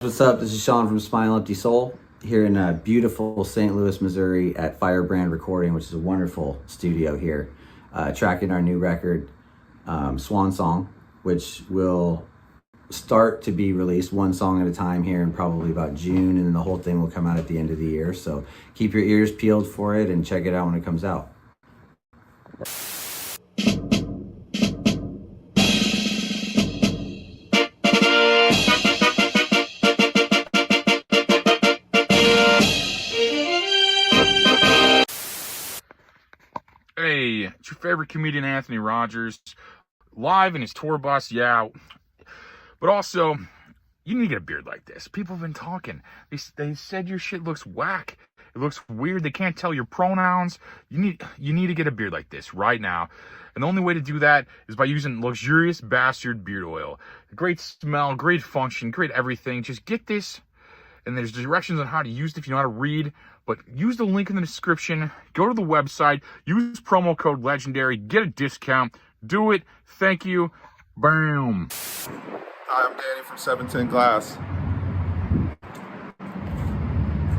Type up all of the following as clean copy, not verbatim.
What's up? This is Sean from Smile Empty Soul here in beautiful St. Louis, Missouri at Firebrand Recording, which is a wonderful studio here, tracking our new record, Swan Song, which will start to be released one song at a time here in probably about June, and then the whole thing will come out at the end of the year. So keep your ears peeled for it and check it out when it comes out. Hey, it's your favorite comedian, Anthony Rogers, live in his tour bus, yeah. But also, you need to get a beard like this. People have been talking. They said your shit looks whack. It looks weird. They can't tell your pronouns. You need to get a beard like this right now. And the only way to do that is by using luxurious bastard beard oil. Great smell, great function, great everything. Just get this. And there's directions on how to use it if you know how to read. But use the link in the description. Go to the website. Use promo code LEGENDARY. Get a discount. Do it. Thank you. Boom. Hi, I'm Danny from 710 Glass.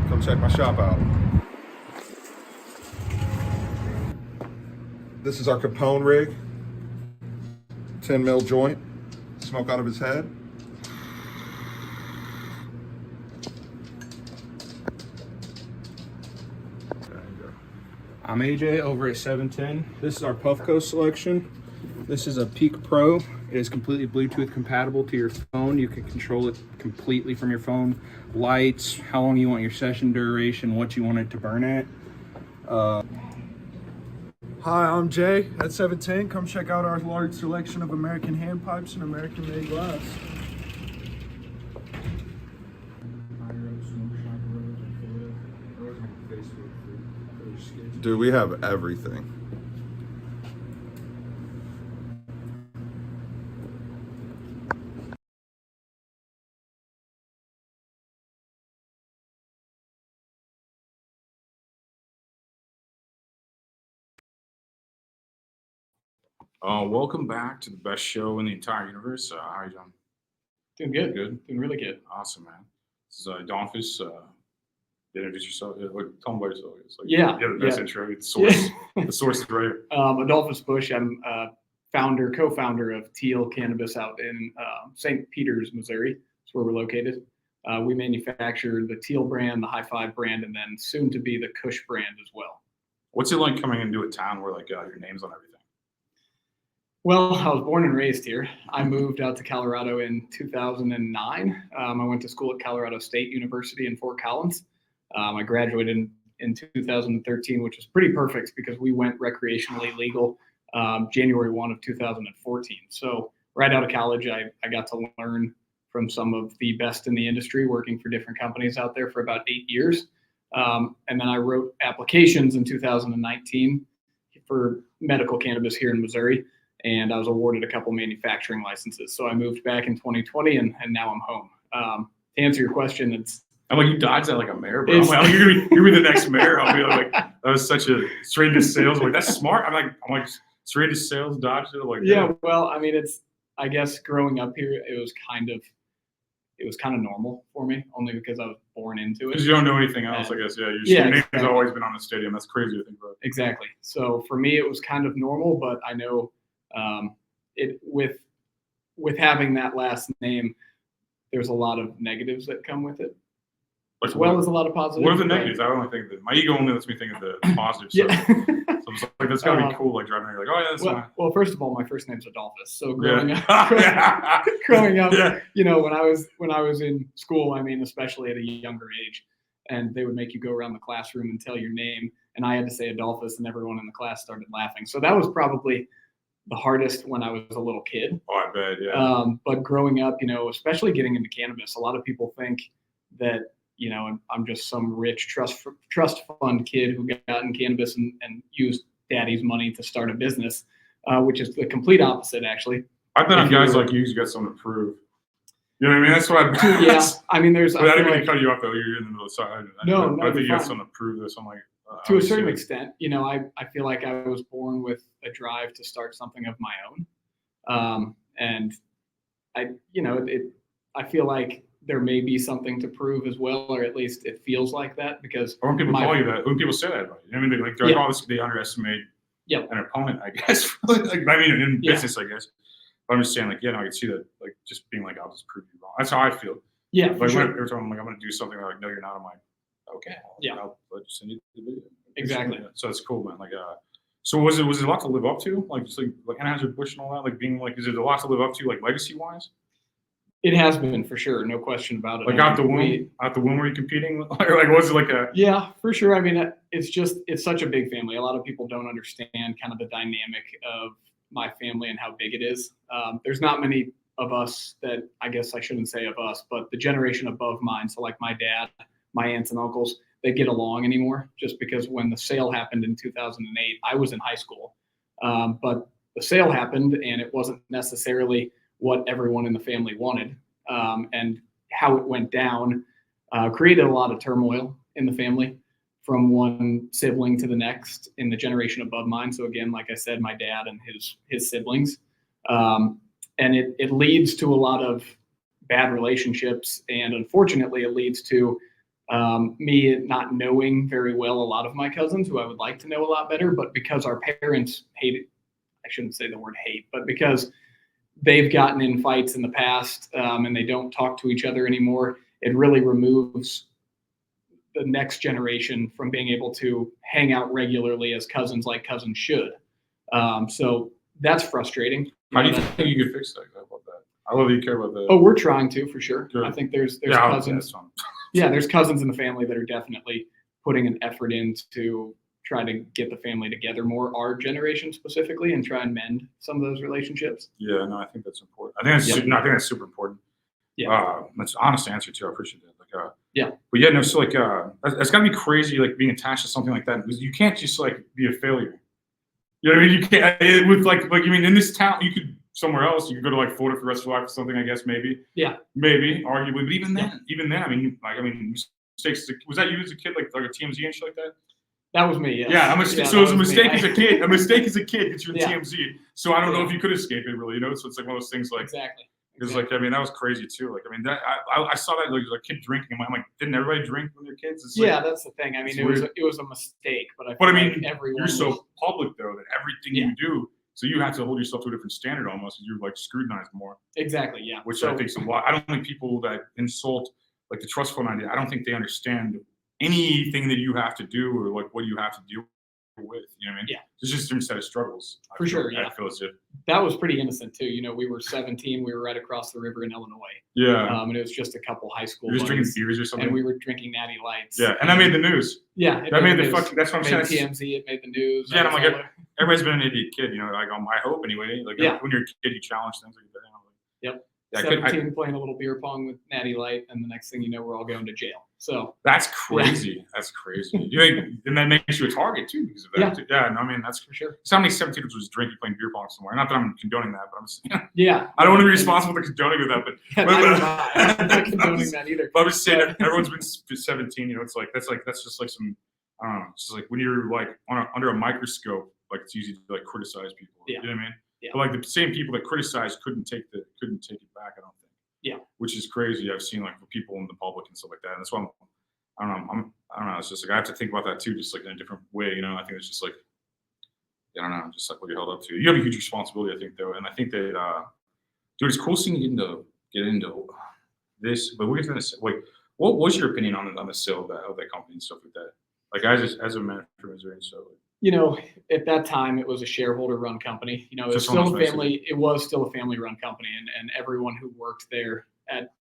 Come check my shop out. This is our Capone rig. 10 mil joint. Smoke out of his head. I'm AJ over at 710. This is our Puffco selection. This is a Peak Pro. It is completely Bluetooth compatible to your phone. You can control it completely from your phone. Lights, how long you want your session duration, what you want it to burn at. Hi, I'm Jay at 710. Come check out our large selection of American hand pipes and American made glass. Dude, we have everything. Welcome back to the best show in the entire universe. How are you doing? Doing good. Good. Doing really good. Awesome, man. This is Adolphus. Introduce yourself. Tell them about yourself. It's like, Yeah. the best intro. The source. The source is right here. Adolphus Busch. I'm co-founder of Teal Cannabis out in St. Peters, Missouri. That's where we're located. We manufacture the Teal brand, the High Five brand, and then soon to be the Kush brand as well. What's it like coming into a town where your name's on everything? Well, I was born and raised here. I moved out to Colorado in 2009. I went to school at Colorado State University in Fort Collins. I graduated in 2013, which was pretty perfect because we went recreationally legal January 1 of 2014. So right out of college, I got to learn from some of the best in the industry, working for different companies out there for about 8 years. And then I wrote applications in 2019 for medical cannabis here in Missouri. And I was awarded a couple manufacturing licenses. So I moved back in 2020 and now I'm home. To answer your question, I'm like, you dodged that like a mayor, bro. I'm like, you're gonna be the next mayor. I'll be like, that was such a straight to sales. I'm like, that's smart. I'm like straight to sales, dodged it. Like, yeah. Well, I mean, I guess growing up here, it was kind of normal for me, only because I was born into it. Because you don't know anything else, I guess. Yeah, your name has always been on the stadium. That's crazy to think about. Exactly. So for me, it was kind of normal, but I know it with having that last name, there's a lot of negatives that come with it, as well as a lot of positives. What are the negatives? I only think that my ego only lets me think of the positives. Yeah. So it's like, that's gotta be cool. Like driving here, like, oh yeah, that's fine. Well, first of all, my first name's Adolphus. So growing up, you know, when I was in school, I mean, especially at a younger age, and they would make you go around the classroom and tell your name, and I had to say Adolphus, and everyone in the class started laughing. So that was probably the hardest when I was a little kid. Oh, I bet, yeah. But growing up, you know, especially getting into cannabis, a lot of people think that, you know, I'm just some rich trust fund kid who got in cannabis and used daddy's money to start a business, which is the complete opposite, actually. I bet on guys like you got something to prove. You know what I mean? That's what yeah, I mean, there's. But I didn't mean to cut you off though. You're in the middle of side. No, I think you got something to prove this. I'm like, to a certain extent, you know, I feel like I was born with a drive to start something of my own, and I feel like there may be something to prove as well, or at least it feels like that, because Or when people call you that, when people say that about you, I mean, they're like, oh, they underestimate an opponent, I guess. Like, I mean, in business, I guess. But I'm just saying, like, I could see that, like, just being like, I'll just prove you wrong. That's how I feel. Yeah, like, sure. every time I'm like, I'm going to do something, they're like, no, you're not. I'm like, okay. I'll just send you the video. Exactly. So it's cool, man. Like, so was it a lot to live up to? Like, just like Anheuser-Busch and all that? Like, being like, is it a lot to live up to, like, legacy-wise? It has been, for sure, no question about it. Like, out the womb, were you competing? Or like, was it like a? Yeah, for sure. I mean, it's such a big family. A lot of people don't understand kind of the dynamic of my family and how big it is. There's not many of us that, I guess I shouldn't say of us, but the generation above mine. So like my dad, my aunts and uncles, they get along anymore, just because when the sale happened in 2008, I was in high school. But the sale happened, and it wasn't necessarily what everyone in the family wanted, and how it went down created a lot of turmoil in the family, from one sibling to the next in the generation above mine. So again, like I said, my dad and his siblings, and it leads to a lot of bad relationships, and unfortunately, it leads to me not knowing very well a lot of my cousins who I would like to know a lot better, but because our parents hate, I shouldn't say the word hate, but because they've gotten in fights in the past, and they don't talk to each other anymore, it really removes the next generation from being able to hang out regularly as cousins, like cousins should. So that's frustrating. How do you think you could fix that? About that? I love that you care about that. Oh, we're trying to, for sure. Good. I think there's cousins. There's cousins in the family that are definitely putting an effort into try to get the family together more, our generation specifically, and try and mend some of those relationships. Yeah, no, I think that's important. I think that's super important. Yeah. That's an honest answer too. I appreciate that. Like, yeah. But yeah, no, so like, it's gotta be crazy, like being attached to something like that, because you can't just like be a failure. You know what I mean? You can't with like you mean in this town, you could somewhere else, you could go to like Florida for the rest of your life or something, I guess, maybe. Yeah. Maybe, arguably, but even then, I mean, mistakes. Was that you as a kid, like a TMZ and shit like that? That was me. Yes. Yeah, so it was a mistake as a kid. A mistake as a kid gets you to Yeah. TMZ. So I don't know if you could escape it, really. So it's like one of those things. Like exactly. Because like, I mean, that was crazy too. Like, I mean, that I saw that like a kid drinking. I'm like, didn't everybody drink when they're kids? It's like, that's the thing. I mean, it was a mistake, but I mean, you're so public though that everything you do. So you have to hold yourself to a different standard almost, and you're like scrutinized more. Exactly. Yeah. Which I think is a lot. I don't think people that insult like the trust fund idea, I don't think they understand anything that you have to do or like what you have to deal with. You know what I mean? Yeah. It's just a different set of struggles. For sure. Yeah. I feel as if that was pretty innocent too. You know, we were 17. We were right across the river in Illinois. Yeah. And it was just a couple high school. You're just drinking beers or something. And we were drinking Natty Lights. Yeah, and that made the news. Yeah. That made the fucking. That's what I'm saying. TMZ. It made the news. Yeah, and I'm like, everybody's been an idiot kid, you know. Like, I hope anyway. Like, when you're a kid, you challenge things like that. Yep. Yeah, 17 playing a little beer pong with Natty Light, and the next thing you know, we're all going to jail. So that's crazy. Yeah. That's crazy. And that makes you a target too because of that. Yeah. No, I mean that's for sure. So how many 17-year-olds was drinking, playing beer pong somewhere? Not that I'm condoning that, but I'm just I don't want to be responsible for condoning of that, but I'm not condoning that either. But I'm just saying, everyone's been 17. You know, it's like that's just like some. I don't know. It's just like when you're like under a microscope, like it's easy to like criticize people. Yeah. You know what I mean? Yeah. But like the same people that criticize couldn't take it back. I don't think. Yeah. Which is crazy. I've seen like people in the public and stuff like that, and that's why I don't know. It's just like I have to think about that too, just like in a different way. You know, I think it's just like I don't know, just like what you're held up to. You have a huge responsibility, I think, though, and I think that dude, it's cool seeing you get into this. But we're gonna say, like, what was your opinion on the sale of that company and stuff like that? Like as a man from Missouri, so. Like, you know, at that time, it was a shareholder-run company. You know, it was still a family. It was still a family-run company, and everyone who worked there at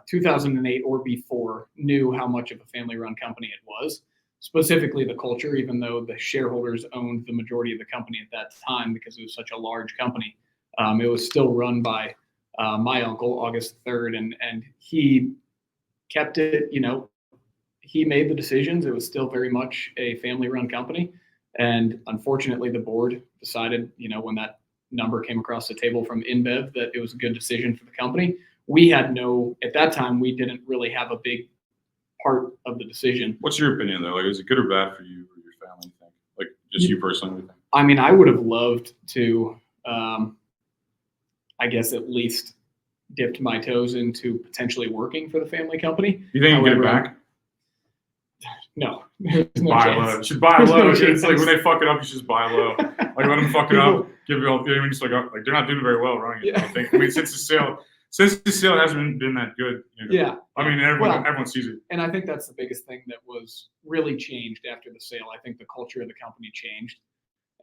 2008 or before knew how much of a family-run company it was. Specifically, the culture, even though the shareholders owned the majority of the company at that time because it was such a large company, it was still run by my uncle, August 3rd, and he kept it. You know, he made the decisions. It was still very much a family-run company. And unfortunately, the board decided, when that number came across the table from InBev, that it was a good decision for the company. We had at that time, we didn't really have a big part of the decision. What's your opinion, though? Like, is it good or bad for you or your family, you think? Like, just you personally? I mean, I would have loved to, I guess, at least dipped my toes into potentially working for the family company. You think you can get it However, back? No, there's no Buy chance. low. You should buy There's low. no It's chance. like when they fuck it up, you should just buy low. Like let them fuck it up, give you all. I mean, just like they're not doing very well running it. Yeah. I think. I mean, since the sale hasn't been that good. You know? Yeah. I mean, everyone sees it. And I think that's the biggest thing that was really changed after the sale. I think the culture of the company changed,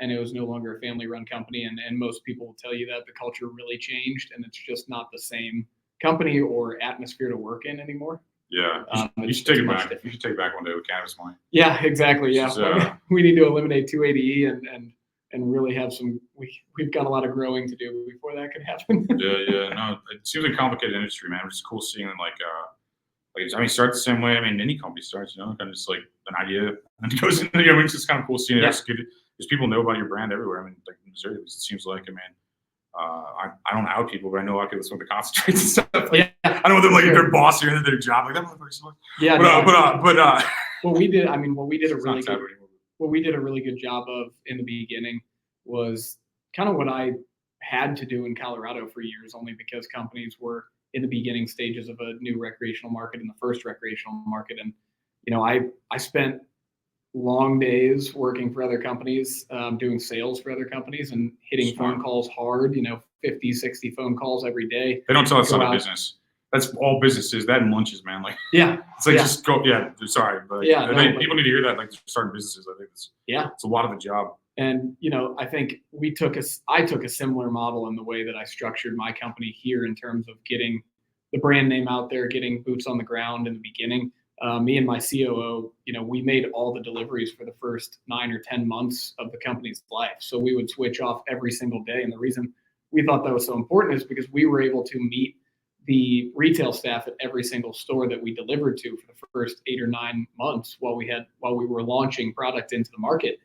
and it was no longer a family-run company. And most people will tell you that the culture really changed, and it's just not the same company or atmosphere to work in anymore. Yeah, you should It's take it much back. different. You should take it back one day with cannabis money. Yeah, exactly. Yeah, Just, we need to eliminate 280E and really have some. We've got a lot of growing to do before that can happen. Yeah. No, it seems like a complicated industry, man. It's cool seeing like I mean, start the same way. I mean, any company starts, you know, kind of just like an idea and it goes into. I mean, it's just kind of cool seeing it executed because people know about your brand everywhere. I mean, like in Missouri, it seems like. I mean. I don't out people, but I know a lot of people smoke the concentrates and stuff. Like, I don't know them like their boss or their job, like that motherfucker smokes. Yeah, but what we did. I mean, what we did a it's really not good. taboo anymore. What we did a really good job of in the beginning was kind of what I had to do in Colorado for years, only because companies were in the beginning stages of a new recreational market, in the first recreational market, and you know, I spent long days working for other companies, doing sales for other companies and hitting phone calls hard, you know, 50, 60 phone calls every day. They don't tell us Go on a out. business. That's all businesses. That and lunches, man. Like Yeah, it's like yeah. just go. Yeah, sorry, but Yeah, no, but- people need to hear that. Like starting businesses, I think it's a lot of the job. And you know, I think I took a similar model in the way that I structured my company here in terms of getting the brand name out there, getting boots on the ground in the beginning. Me and my COO, you know, we made all the deliveries for the first 9 or 10 months of the company's life. So we would switch off every single day. And the reason we thought that was so important is because we were able to meet the retail staff at every single store that we delivered to for the first 8 or 9 months while we were launching product into the market.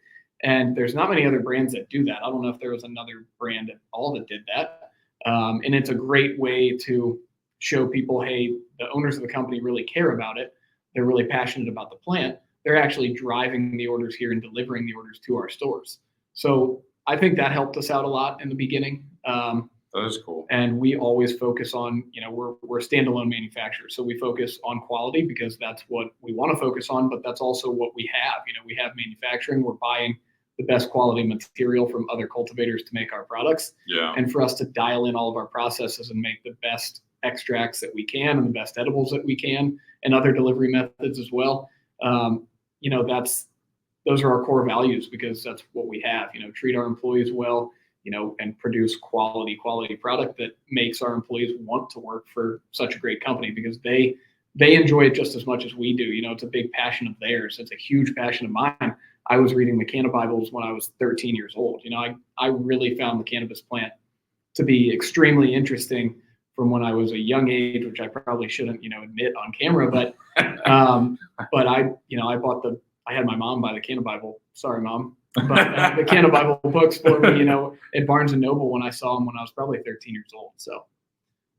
And there's not many other brands that do that. I don't know if there was another brand at all that did that. And it's a great way to show people, hey, the owners of the company really care about it. They're really passionate about the plant. They're actually driving the orders here and delivering the orders to our stores. So I think that helped us out a lot in the beginning. That is cool. And we always focus on, you know, we're a standalone manufacturer. So we focus on quality because that's what we want to focus on, but that's also what we have. You know, we have manufacturing. We're buying the best quality material from other cultivators to make our products. Yeah. And for us to dial in all of our processes and make the best extracts that we can and the best edibles that we can and other delivery methods as well. You know, those are our core values because that's what we have, you know, treat our employees well, you know, and produce quality product that makes our employees want to work for such a great company because they enjoy it just as much as we do. You know, it's a big passion of theirs. It's a huge passion of mine. I was reading the Cannabibles when I was 13 years old. You know, I really found the cannabis plant to be extremely interesting from when I was a young age, which I probably shouldn't, you know, admit on camera, but I had my mom buy the Cannabible. Sorry, Mom. But the Cannabible books for me, you know, at Barnes & Noble when I saw them when I was probably 13 years old. So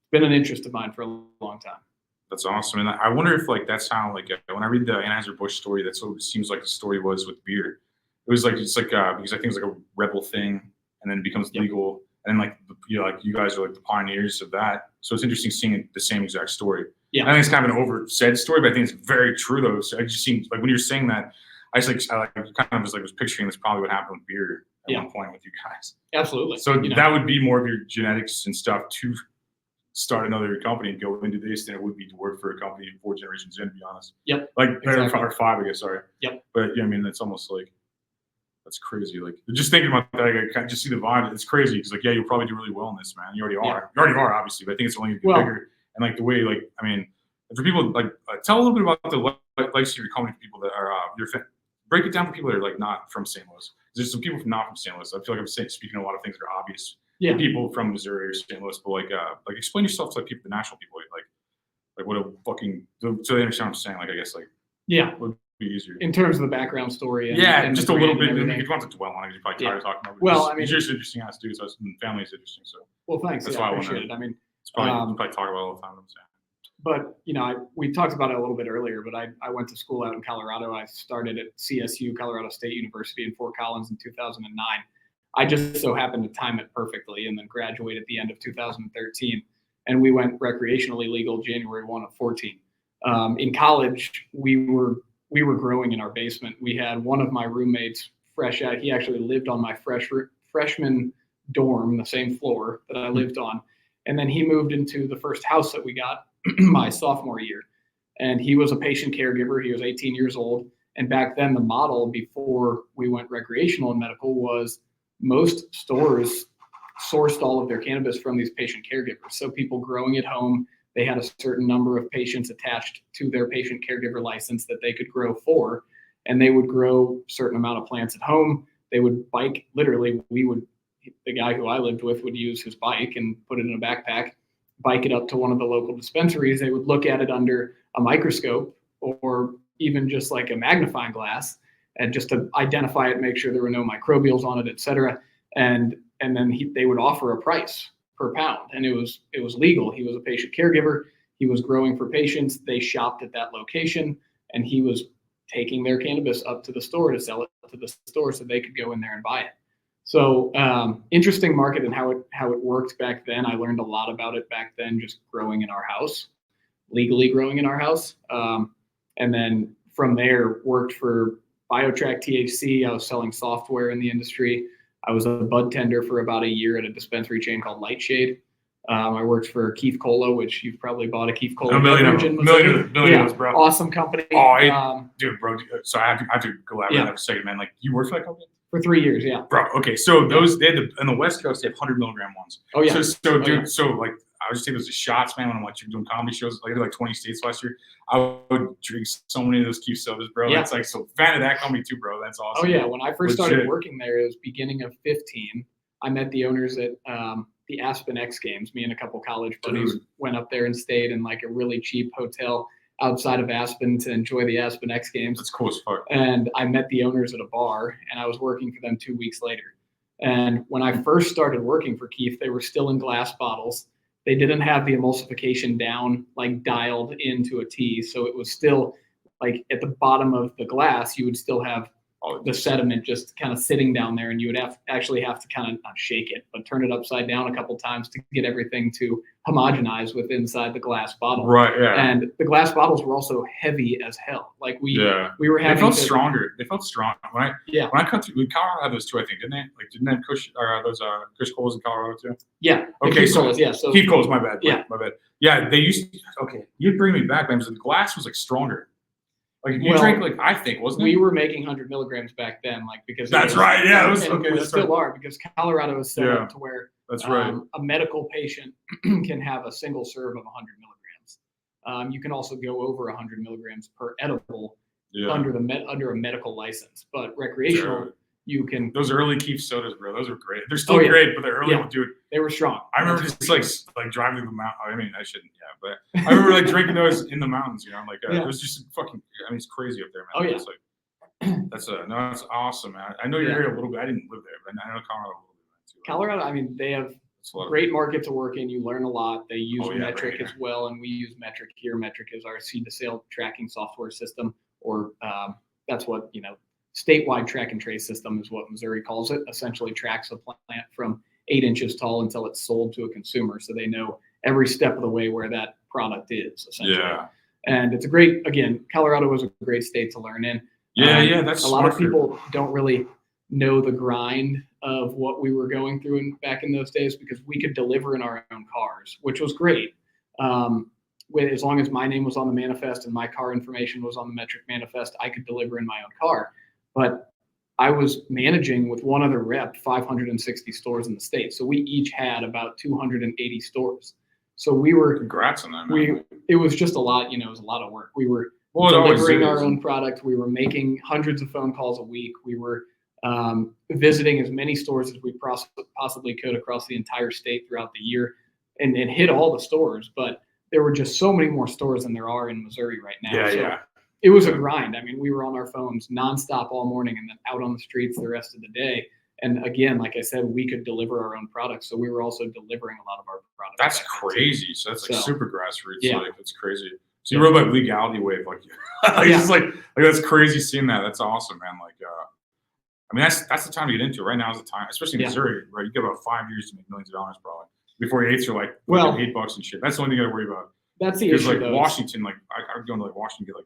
it's been an interest of mine for a long time. That's awesome. And I wonder if like that's how like when I read the Anheuser-Busch story, that's what it seems like the story was with beer. It was like it's like because I think it's like a rebel thing, and then it becomes legal, and then like you guys are like the pioneers of that. So it's interesting seeing the same exact story. Yeah, I think it's kind of an oversaid story, but I think it's very true though. So it just seems like when you're saying that, I was picturing that's probably what happened with beer at one point with you guys. Absolutely. So that would be more of your genetics and stuff to start another company and go into this than it would be to work for a company 4 generations in, to be honest. Yep. Like Exactly. or 5, I guess. Sorry. Yep. But yeah, I mean, it's almost like that's crazy. Like just thinking about that, I kind of just see the vibe. It's crazy because like you'll probably do really well in this, man. You already are. Yeah. You already are, obviously. But I think it's only gonna get bigger. And like the way, like I mean, for people like tell a little bit about the legacy of your company to people that are break it down for people that are like not from St. Louis. There's some people not from St. Louis. I feel like I'm speaking a lot of things that are obvious. Yeah. People from Missouri or St. Louis, but like explain yourself to like people, the national people, like what a fucking so they understand what I'm saying. Like I guess like would be easier In terms of the background story. And just a little bit. And You don't have to dwell on it. You're probably tired of talking about it. Well, I mean, it's just interesting as dudes. Family is interesting. So well, thanks. That's I why appreciate it. I mean, it's probably talk about it all the time. I'm saying. But you know, we talked about it a little bit earlier. But I went to school out in Colorado. I started at CSU, Colorado State University in Fort Collins in 2009. I just so happened to time it perfectly, and then graduated at the end of 2013. and we went recreationally legal January 1 of 14. In college, we were growing in our basement. We had one of my roommates fresh out. He actually lived on my freshman dorm, the same floor that I lived on. And then he moved into the first house that we got my sophomore year. And he was a patient caregiver. He was 18 years old. And back then, the model before we went recreational and medical was most stores sourced all of their cannabis from these patient caregivers. So people growing at home, they had a certain number of patients attached to their patient caregiver license that they could grow for, and they would grow a certain amount of plants at home. They would bike, literally, the guy who I lived with would use his bike and put it in a backpack, bike it up to one of the local dispensaries. They would look at it under a microscope or even just like a magnifying glass, and just to identify it, make sure there were no microbials on it, et cetera. And then they would offer a price per pound, and it was legal. He was a patient caregiver. He was growing for patients. They shopped at that location, and he was taking their cannabis up to the store to sell it to the store so they could go in there and buy it. So interesting market and how it worked back then. I learned a lot about it back then, just growing in our house, legally growing in our house. And then from there, worked for BioTrack THC. I was selling software in the industry. I was a bud tender for about a year at a dispensary chain called Lightshade. I worked for Keef Cola, which you've probably bought a Keef Cola. A million of those, bro. Awesome company. Dude, bro. So I have to go out and say, man, like you worked for that company? For 3 years, yeah. Bro, okay. So those, they had on the West Coast, they have 100 milligram ones. Oh, yeah. So dude, so like, I was just taking those shots, man, when I'm like doing comedy shows. Like I did like 20 states last year. I would drink so many of those Keef sodas, bro. Yeah. That's like, so fan of that company too, bro. That's awesome. Oh yeah. When I first started working there, it was beginning of 15. I met the owners at the Aspen X Games. Me and a couple college buddies went up there and stayed in like a really cheap hotel outside of Aspen to enjoy the Aspen X Games. That's cool as fuck. And I met the owners at a bar, and I was working for them 2 weeks later. And when I first started working for Keef, they were still in glass bottles. They didn't have the emulsification down, like dialed into a T. So it was still like at the bottom of the glass, you would still have the sediment just kind of sitting down there, and you would actually have to kind of not shake it, but turn it upside down a couple times to get everything to homogenize with inside the glass bottle. Right. Yeah. And the glass bottles were also heavy as hell. Like we were having. They felt stronger. They felt strong. When I cut through, Colorado had those too, I think, didn't they? Like, didn't they have Kush Colas in Colorado too? Yeah. Okay. So Keef Colas, my bad. Yeah. My bad. Yeah. They used to, okay. You'd bring me back, man. The glass was like stronger. Like you drank, like I think, wasn't it? We were making 100 milligrams back then, like because that's right. Yeah, it was okay. We still are, because Colorado is set up to where that's right. A medical patient can have a single serve of 100 milligrams. You can also go over 100 milligrams per edible under a medical license, but recreational you can. Those early Keef sodas, bro, those were great. They're still great, but they're early one, dude. They were strong. I remember just like driving through the mountain. I mean, I shouldn't, but I remember like drinking those in the mountains. You know, like it was just fucking. I mean, it's crazy up there, man. Oh yeah. It's like, that's awesome, man. I know your area a little bit. I didn't live there, but I know Colorado a little bit too. Colorado, I mean, they have great market to work in. You learn a lot. They use Metric as well, and we use Metric here. Metric is our seed to sale tracking software system, or that's what statewide track and trace system is what Missouri calls it. Essentially tracks a plant from 8 inches tall until it's sold to a consumer, so they know every step of the way where that product is, essentially. Yeah. And it's a great, again, Colorado was a great state to learn in. That's a lot of people don't really know the grind of what we were going through back in those days, because we could deliver in our own cars, which was great. As long as my name was on the manifest and my car information was on the Metric manifest, I could deliver in my own car. But I was managing with one other rep 560 stores in the state. So we each had about 280 stores. So we were. Congrats on that, man. It was just a lot, it was a lot of work. We were delivering our own product. We were making hundreds of phone calls a week. We were visiting as many stores as we possibly could across the entire state throughout the year, and hit all the stores. But there were just so many more stores than there are in Missouri right now. It was a grind. I mean, we were on our phones nonstop all morning and then out on the streets the rest of the day. And again, like I said, we could deliver our own products. So we were also delivering a lot of our products. That's crazy. So that's like super grassroots. Yeah. Like, that's crazy. So you rode like legality wave, like, just like that's crazy seeing that. That's awesome, man. Like, I mean, that's the time to get into it. Right now is the time, especially in Missouri, right? You get about 5 years to make millions of dollars, probably. before eighths are like Well, $8 and shit. That's the only thing you got to worry about. That's the Because issue. like though. Washington, like I'd go into like Washington, get like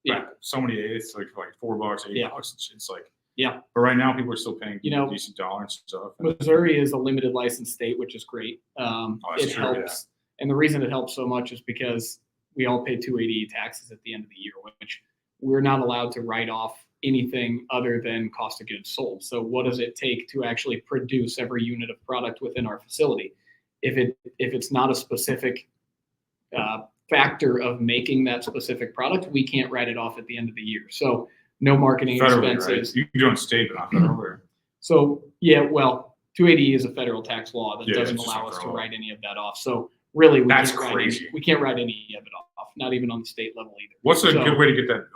Yeah. so many eighths, like for like $4, $8. Yeah. And shit. It's like Yeah. But right now, people are still paying You decent dollar and stuff. Missouri is a limited license state, which is great. That's It true, helps, and the reason it helps so much is because we all pay 280E taxes at the end of the year, which we're not allowed to write off anything other than cost of goods sold. So what does it take to actually produce every unit of product within our facility? If it's not a specific factor of making that specific product, we can't write it off at the end of the year. So no marketing Federally, expenses. right? You can do it on state, but not federal. So yeah, well, 280E is a federal tax law that doesn't it's just allow a us to federal law. write any of that off. So really, That's can't crazy. we can't write any of it off, not even on the state level either. What's a good way to get that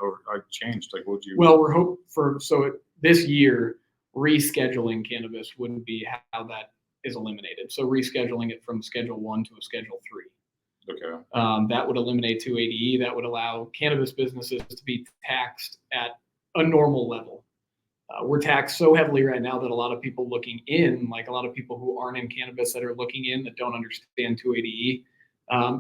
changed? Like, what would you? Well, we're hoping for this year, rescheduling cannabis would be how that is eliminated. So rescheduling it from Schedule 1 to a Schedule 3. Okay. That would eliminate 280E. That would allow cannabis businesses to be taxed at a normal level. We're taxed so heavily right now that a lot of people looking in, like a lot of people who aren't in cannabis that are looking in that don't understand 280E,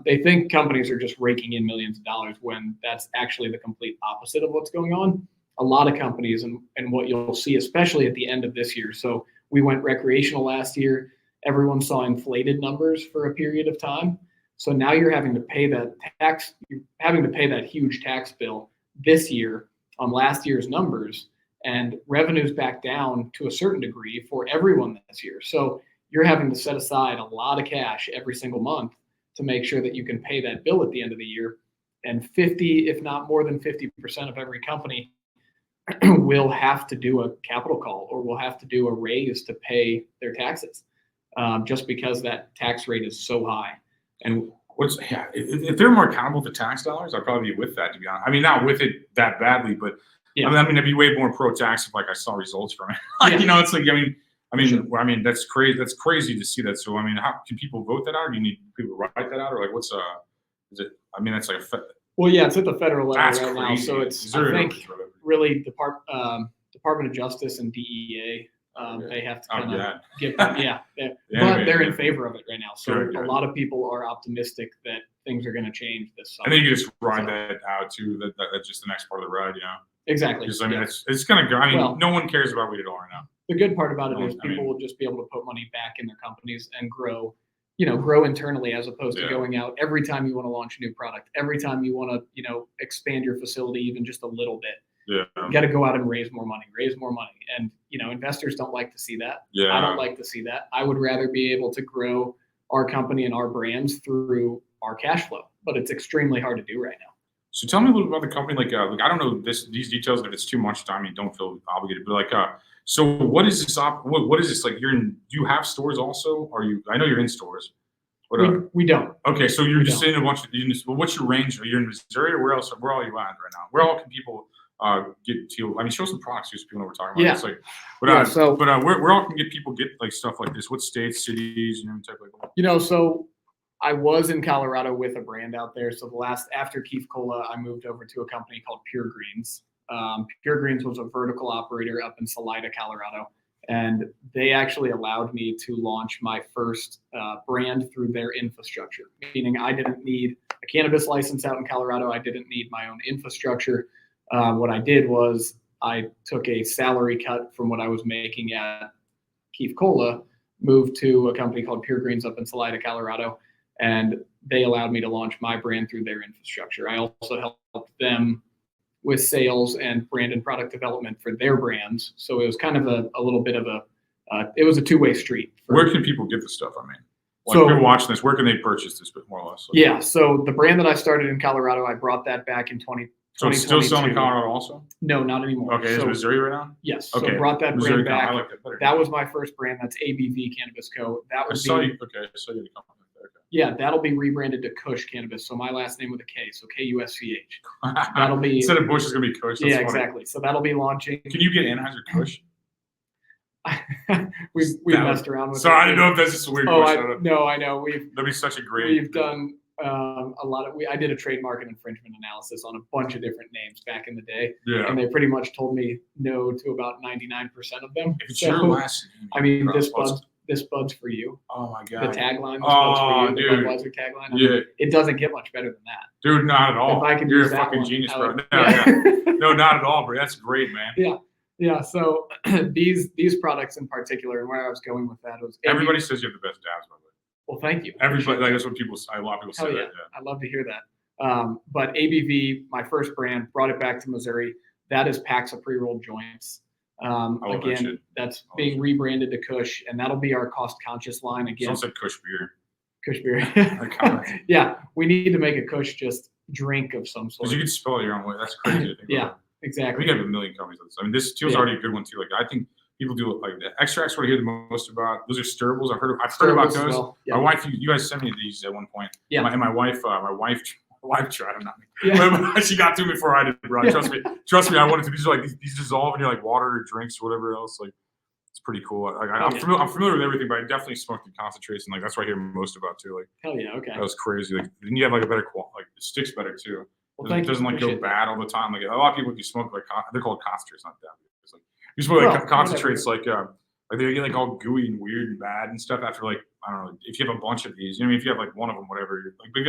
they think companies are just raking in millions of dollars when that's actually the complete opposite of what's going on. A lot of companies and what you'll see, especially at the end of this year. So we went recreational last year. Everyone saw inflated numbers for a period of time. So now you're having to pay that tax. You're having to pay that huge tax bill this year on last year's numbers, and revenue's back down to a certain degree for everyone this year. So you're having to set aside a lot of cash every single month to make sure that you can pay that bill at the end of the year. And 50, if not more than 50% of every company will have to do a capital call or will have to do a raise to pay their taxes, just because that tax rate is so high. And if they're more accountable to tax dollars, I'd probably be with that, to be honest. I mean, not with it that badly, but yeah. I mean, I'd be way more pro-tax if like I saw results from it. Like, Yeah. You know, it's like, Sure. I mean, that's crazy. That's crazy to see that. So, I mean, how can people vote that out? Or do you need people to write that out, or like, is it? I mean, that's like well, yeah, it's at the federal level that's right crazy. now. So it's, I think, really Department of Justice and DEA, they have to kind of give them, but they're in favor of it right now. So Good. A lot of people are optimistic that things are going to change this summer. And then you just ride that out too. That's just the next part of the ride, you know. Exactly. Because I mean, it's going to go. I mean, no one cares about weed at all right now. The good part about it is people will just be able to put money back in their companies and grow internally, as opposed to going out every time you want to launch a new product, every time you want to, expand your facility even just a little bit. Yeah. You got to go out and raise more money. And, investors don't like to see that. Yeah. I don't like to see that. I would rather be able to grow our company and our brands through our cash flow, but it's extremely hard to do right now. So tell me a little bit about the company. Like I don't know these details. If it's too much time, you don't feel obligated. But so what is this? What is this? Like do you have stores also? I know you're in stores. We don't. Okay, so you're just in a bunch of units. Well, what's your range? Are you in Missouri, or where else? Where are you at right now? Where all can people get to? I mean, show some products so people know what we're talking about. Yeah. It's like, where all can people get like stuff like this? What states, cities, type like that? So I was in Colorado with a brand out there. So after Keef Cola, I moved over to a company called Pure Greens. Pure Greens was a vertical operator up in Salida, Colorado. And they actually allowed me to launch my first brand through their infrastructure, meaning I didn't need a cannabis license out in Colorado. I didn't need my own infrastructure. What I did was I took a salary cut from what I was making at Keef Cola, moved to a company called Pure Greens up in Salida, Colorado, and they allowed me to launch my brand through their infrastructure. I also helped them with sales and brand and product development for their brands. So it was kind of a little bit of it was a two-way street. Where can people get the stuff? I mean, So- if you're watching this, where can they purchase this, more or less? Yeah. So the brand that I started in Colorado, I brought that back in 2022. So it's still selling in Colorado also? No, not anymore. Okay, is So, Missouri right now? yes. Okay. So brought that Missouri, brand back. I like that better. That was my first brand. That's ABV Cannabis Co. That I would saw be, you. Okay, I saw you in the company. Okay. yeah, that'll be rebranded to Kush Cannabis. So my last name with a K, so Kusch. That'll be Instead of Bush, it's gonna be Kush. That's yeah, funny. exactly. So that'll be launching. Can you get Anheuser Kush? we messed around with. So I don't know if that's just a weird question. No, I know. That'd be such a great. We've done a lot of. I did a trademark and infringement analysis on a bunch of different names back in the day, Yeah. and they pretty much told me no to about 99% of them. If it's your last name, I mean, This Bud's for you. Oh my The God. tagline. This Oh, Bud's for you. dude. The Budweiser tagline. I Yeah. mean, it doesn't get much better than that. Dude, not at all. If I can You're use a that fucking one, genius, I bro. would- No, yeah. yeah. No, not at all, bro. That's great, man. Yeah. So these products in particular, and where I was going with that was Everybody says you have the best dabs, by the way. Well, thank you. Everybody, like, that's what people say. A lot of people say Hell that. yeah. Yeah. I love to hear that. But ABV, my first brand, brought it back to Missouri. That is packs of pre-rolled joints. love that Again, shit. that's being rebranded to Kush, and that'll be our cost-conscious line again. Someone said Kush beer. Kush beer. Iconic. Yeah, we need to make a Kush just drink of some sort. Because you can spell it your own way. That's crazy. To think Yeah, about. exactly. We have a million companies on this. I mean, this teal's already a good one too. Like, I think people do it like the extracts. What I hear the most about, those are stirrables. I've heard about Stirrables as those. well. Yeah. My wife, you guys sent me these at one point. Yeah. My wife tried them, not me. Yeah. But she got to me before I did, bro. Yeah. Trust me. I wanted to. These are like these dissolve in your like water or drinks or whatever else. Like, it's pretty cool. I'm familiar with everything, but I definitely smoked the concentrates, and like that's what I hear most about too. Like, Hell yeah, okay. that was crazy. Like, then you have like a better quality. Like, it sticks better too. Well, It doesn't like go appreciate bad all the time. Like, a lot of people, if you smoke like they're called concentrates, not that. It's like you smoke like Well, concentrates, like they get like all gooey and weird and bad and stuff after like, I don't know, if you have a bunch of these, you know what I mean? If you have like one of them, whatever, like, but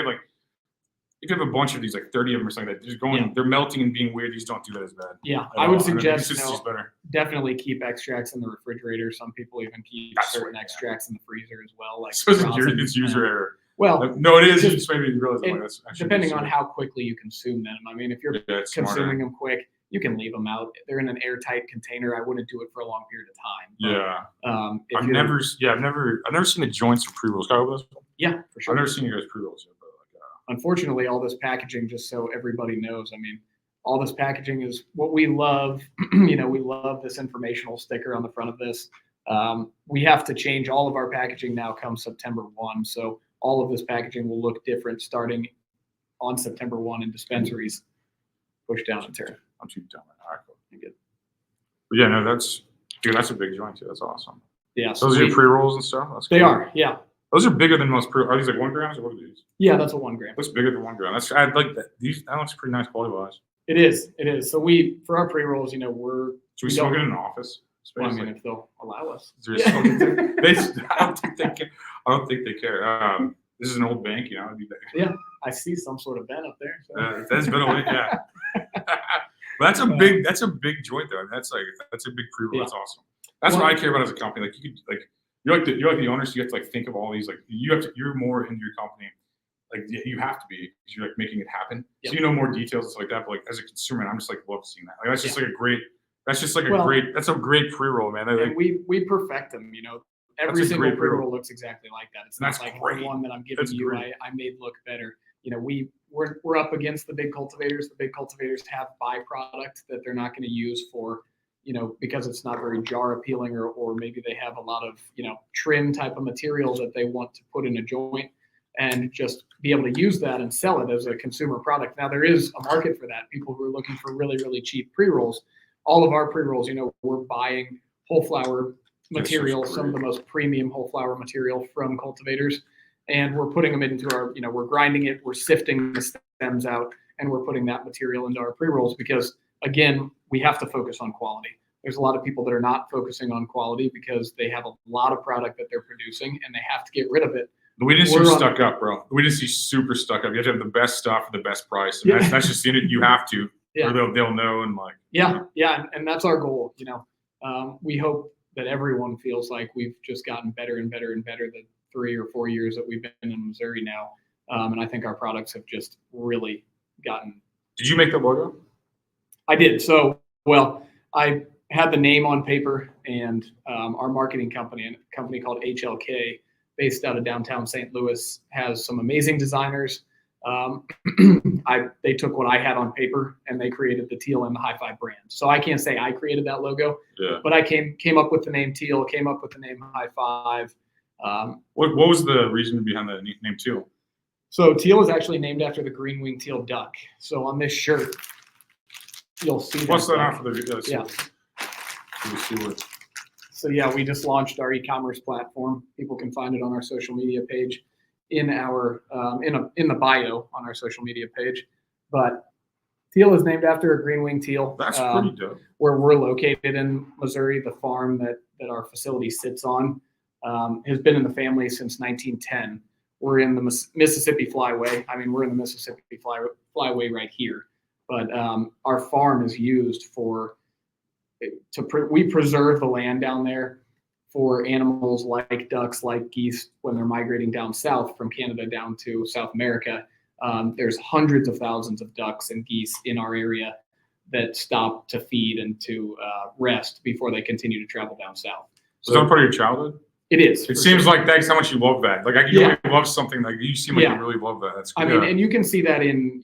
if you have a bunch of these, like 30 of them or something like that, just going, they're melting and being weird. These don't do that as bad. Yeah, at I would all. suggest Consistency's better. definitely keep extracts in the refrigerator. Some people even keep That's certain right, yeah. extracts in the freezer as well. Like So rosin it's user and- error. Well, No, it is. You just- just made me realize it- like, that's actually depending good on stuff. how quickly you consume them. I mean, if you're Yeah, it's smarter. consuming them quick, you can leave them out. They're in an airtight container. I wouldn't do it for a long period of time. But, Yeah. if I've you're- never seen the joints for pre-rolls. Can I open this one? Yeah, for sure. I've never seen you guys pre-rolls yet, but like, Unfortunately, all this packaging, just so everybody knows, I mean, all this packaging is what we love. We love this informational sticker on the front of this. We have to change all of our packaging now come September 1. So all of this packaging will look different starting on September 1 in dispensaries. Push down and tear. I'm too dumb. All right, cool. You're good. But yeah, no, that's a big joint too. That's awesome. Yeah. So Those are your pre-rolls and stuff? That's they cool. are. Yeah. Those are bigger than most pre-rolls. Are these like 1 grams or what are these? Yeah, that's a 1 gram. Looks bigger than 1 gram. I like that. That looks pretty nice quality wise. It is. It is. So for our pre-rolls, we're, So we We smoke don't- it in an office space. well, I mean, like, if they'll allow us. is there a smoking thing? I don't think they care. I don't think they care. This is an old bank, It'd be there. Yeah. I see some sort of vent up there. So. That's been a way, yeah. But that's a big joint though. That's a big pre-roll. Yeah. That's awesome. That's what I care about as a company. Like you could like you're like the owner, so you have to like think of all these like you're more into your company. Like you have to be because you're like making it happen. Yep. So you know more details and stuff like that. But like as a consumer, I'm just like love seeing that. Like that's just like a great. That's just like a Well, great. That's a great pre-roll, man. And we perfect them. Every That's a single great pre-roll. pre-roll looks exactly like that. It's not That's like great. the one that I'm giving That's you. great. I made look better. We're up against the big cultivators. The big cultivators have byproduct that they're not going to use for, because it's not very jar appealing, or maybe they have a lot of, trim type of material that they want to put in a joint and just be able to use that and sell it as a consumer product. Now there is a market for that. People who are looking for really, really cheap pre-rolls. All of our pre-rolls, we're buying whole flower material, some of the most premium whole flower material from cultivators. And we're putting them into our, we're grinding it, we're sifting the stems out, and we're putting that material into our pre-rolls because, again, we have to focus on quality. There's a lot of people that are not focusing on quality because they have a lot of product that they're producing and they have to get rid of it. We didn't see We're on- stuck up, bro. We didn't see super stuck up. You have to have the best stuff for the best price. And Yeah. that's just in it. You have to, Yeah. or they'll know and like. Yeah, and that's our goal. We hope that everyone feels like we've just gotten better and better and better the 3 or 4 years that we've been in Missouri now. And I think our products have just really gotten. Did you make the logo? I did. So, I had the name on paper, and our marketing company, a company called HLK, based out of downtown St. Louis, has some amazing designers. They took what I had on paper and they created the teal and the High Five brand. So I can't say I created that logo, Yeah. but I came up with the name teal, came up with the name High Five. What was the reason behind the name teal? So teal is actually named after the green winged teal duck. So on this shirt, you'll see What's that duck. on for the video? Yeah. See what. So yeah, we just launched our e-commerce platform. People can find it on our social media page, in our in the bio on our social media page. But teal is named after a green winged teal. That's pretty dope. Where we're located in Missouri, the farm that our facility sits on. has been in the family since 1910. We're in the Mississippi Flyway. I mean, we're in the Mississippi Flyway right here. But our farm is used we preserve the land down there for animals like ducks, like geese, when they're migrating down south from Canada down to South America. There's hundreds of thousands of ducks and geese in our area that stop to feed and to rest before they continue to travel down south. So, is that part of your childhood? It is. It seems like that's how much you love that. Like you really love something. Like you seem like you really love that. That's good. I mean, and you can see that in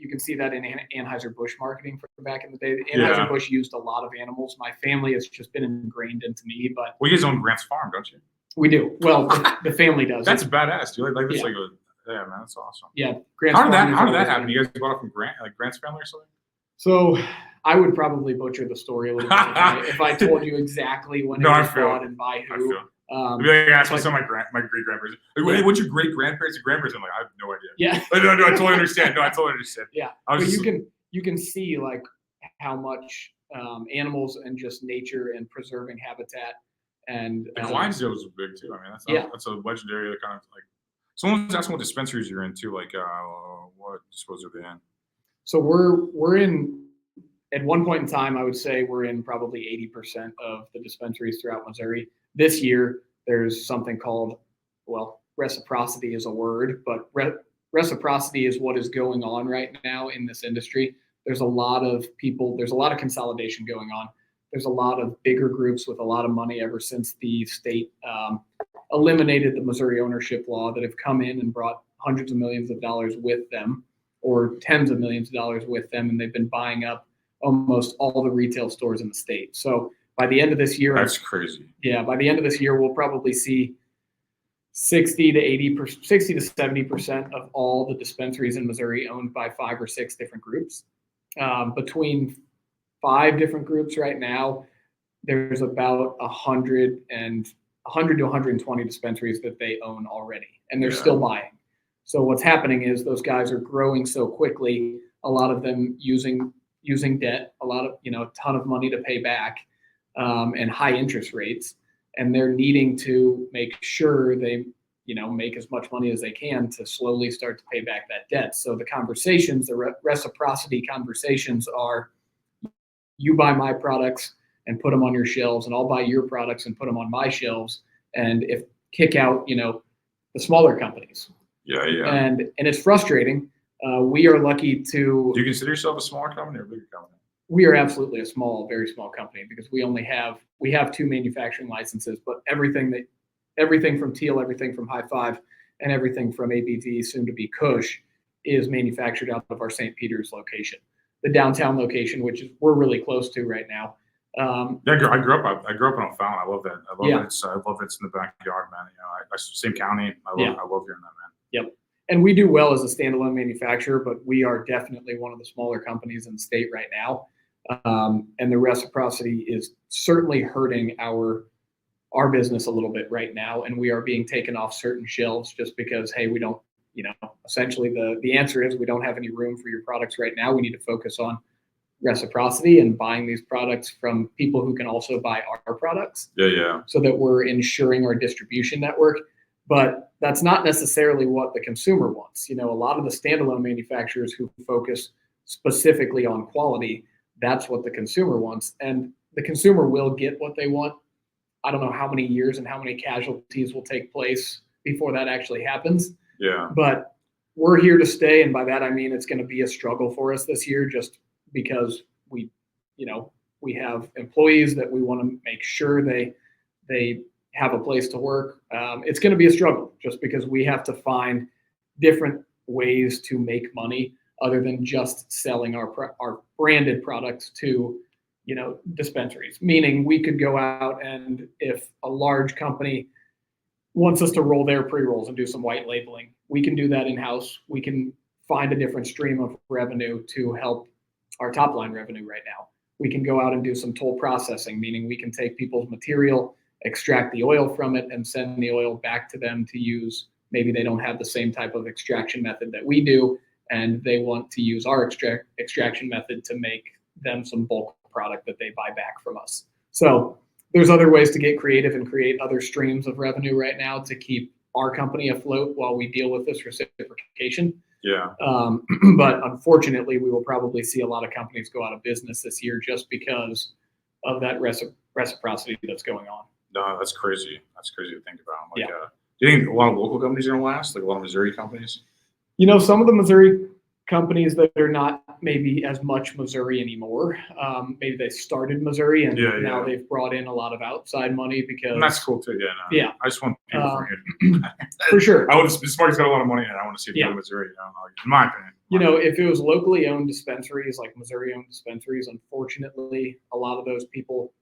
Anheuser-Busch marketing from back in the day. Anheuser-Busch used a lot of animals. My family has just been ingrained into me. But you guys own Grant's Farm, don't you? We do. Well, the family does. That's badass, dude. Like that's yeah, man, that's awesome. Yeah. How did that happen? You guys bought it from Grant's family or something? So I would probably butcher the story a little bit if I told you exactly when it was bought and by who. Maybe I asked me some of my great grandparents. Like, hey, what's your great grandparents and grandparents? I'm like, I have no idea. Yeah. No, I totally understand. Yeah. You can see like how much animals and just nature and preserving habitat and the Clydesdales is big too. I mean, that's a legendary kind of like. Someone was asking what dispensaries you're in too. Like, what dispensaries are they in? So we're in. At one point in time, I would say we're in probably 80% of the dispensaries throughout Missouri. This year, there's something called, reciprocity is a word, but reciprocity is what is going on right now in this industry. There's a lot of people, there's a lot of consolidation going on. There's a lot of bigger groups with a lot of money ever since the state eliminated the Missouri ownership law that have come in and brought hundreds of millions of dollars with them, or tens of millions of dollars with them, and they've been buying up almost all the retail stores in the state. So by the end of this year, that's crazy. Yeah, by the end of this year, we'll probably see 60 to 70% of all the dispensaries in Missouri owned by 5 or 6 different groups. Between 5 different groups right now, there's about 100 to 120 dispensaries that they own already, and they're still buying. So what's happening is those guys are growing so quickly, a lot of them using debt, a ton of money to pay back, and high interest rates, and they're needing to make sure they, make as much money as they can to slowly start to pay back that debt. So the conversations, the reciprocity conversations are, you buy my products and put them on your shelves, and I'll buy your products and put them on my shelves, and kick out, the smaller companies. Yeah. And it's frustrating. We are lucky to. Do you consider yourself a smaller company or a bigger company? We are absolutely a very small company because we have 2 manufacturing licenses, but everything from Teal, everything from High Five, and everything from ABV, soon to be Kush, is manufactured out of our St. Peter's location, the downtown location, which is we're really close to right now. I grew up in O'Fallon. I love that. I love it's in the backyard, man. Same county. I love hearing that, man. Yep. And we do well as a standalone manufacturer, but we are definitely one of the smaller companies in the state right now. And the reciprocity is certainly hurting our business a little bit right now. And we are being taken off certain shelves just because, hey, we don't, essentially the answer is we don't have any room for your products right now. We need to focus on reciprocity and buying these products from people who can also buy our products. Yeah. So that we're ensuring our distribution network. But that's not necessarily what the consumer wants. A lot of the standalone manufacturers who focus specifically on quality, that's what the consumer wants. And the consumer will get what they want. I don't know how many years and how many casualties will take place before that actually happens. Yeah. But we're here to stay. And by that, I mean, it's going to be a struggle for us this year, just because we have employees that we want to make sure they have a place to work. It's going to be a struggle just because we have to find different ways to make money other than just selling our branded products to, dispensaries. Meaning we could go out, and if a large company wants us to roll their pre-rolls and do some white labeling, we can do that in-house. We can find a different stream of revenue to help our top line revenue right now. We can go out and do some toll processing, meaning we can take people's material, extract the oil from it, and send the oil back to them to use. Maybe they don't have the same type of extraction method that we do, and they want to use our extraction method to make them some bulk product that they buy back from us. So there's other ways to get creative and create other streams of revenue right now to keep our company afloat while we deal with this reciprocation. Yeah. But unfortunately, we will probably see a lot of companies go out of business this year just because of that reciprocity that's going on. No, that's crazy. That's crazy to think about. Like, do you think a lot of local companies are going to last? Like a lot of Missouri companies? You know, some of the Missouri companies that are not maybe as much Missouri anymore. Maybe they started Missouri and now they've brought in a lot of outside money because. And that's cool too. Yeah. No, yeah. I just want people from here. For sure. Smarty's got a lot of money and I want to see it go to Missouri. In my opinion. You know, if it was locally owned dispensaries, like Missouri owned dispensaries, unfortunately, a lot of those people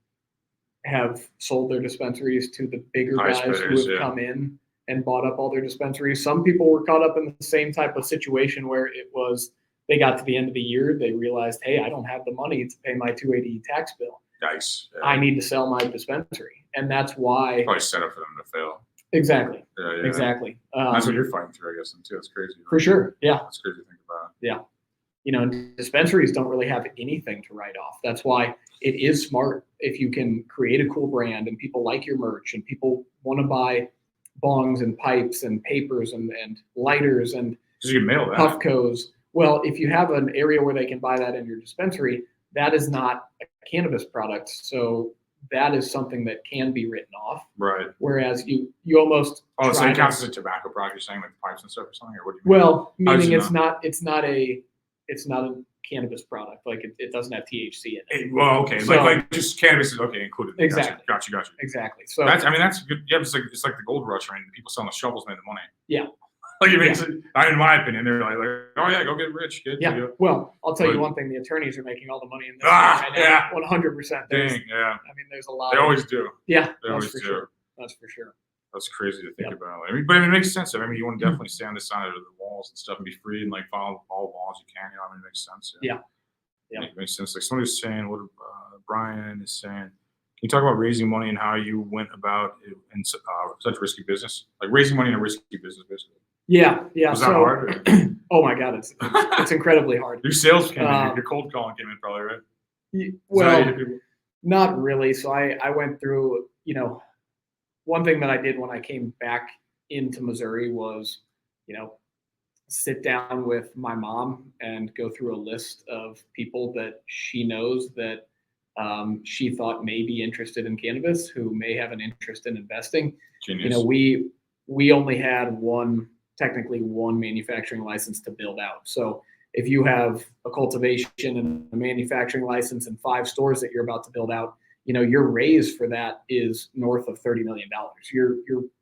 have sold their dispensaries to the bigger guys who have come in and bought up all their dispensaries. Some people were caught up in the same type of situation where it was, they got to the end of the year, they realized, hey, I don't have the money to pay my 280E tax bill. Nice. Yeah. I need to sell my dispensary. And that's why. Probably set up for them to fail. Exactly. Yeah. Exactly. That's what you're fighting through, I guess, too. That's crazy. For sure. Yeah. That's crazy to think about. Yeah. You know, dispensaries don't really have anything to write off. That's why it is smart if you can create a cool brand and people like your merch and people want to buy bongs and pipes and papers and lighters and you can mail that. Puffcos. Well, if you have an area where they can buy that in your dispensary, that is not a cannabis product. So that is something that can be written off. Right. Whereas you almost. Oh, so it counts as a tobacco product, you're saying, like pipes and stuff or something? Or what do you mean? Well, meaning it's not a cannabis product. Like it doesn't have THC in it. Well, okay. So, like just cannabis is okay included. Exactly. Gotcha. Exactly. So that's good. Yeah, it's like the gold rush. I mean, people selling the shovels made the money. Yeah. Like it makes it, in my opinion, they're like, oh yeah, go get rich. Well, I'll tell you one thing: the attorneys are making all the money in this. 100%. Dang, yeah. I mean, there's a lot. They always do. Yeah, they always do. Sure. That's for sure. That's crazy to think about. I mean, but it makes sense. I mean, you want to definitely stay on this side of the walls and stuff and be free and like follow all the laws you can. You know, I mean, it makes sense. Yeah. It makes sense. Like somebody was saying, what Brian is saying. Can you talk about raising money and how you went about it in such risky business? Like raising money in a risky business, basically. Yeah. Was that hard? Oh my God, it's incredibly hard. Your sales came in, your cold calling came in probably, right? Well, not really. So I went through, you know, one thing that I did when I came back into Missouri was, you know, sit down with my mom and go through a list of people that she knows that she thought may be interested in cannabis, who may have an interest in investing. Genius. You know, we only had technically one manufacturing license to build out. So if you have a cultivation and a manufacturing license and 5 stores that you're about to build out, you know, your raise for that is north of $30 million. Your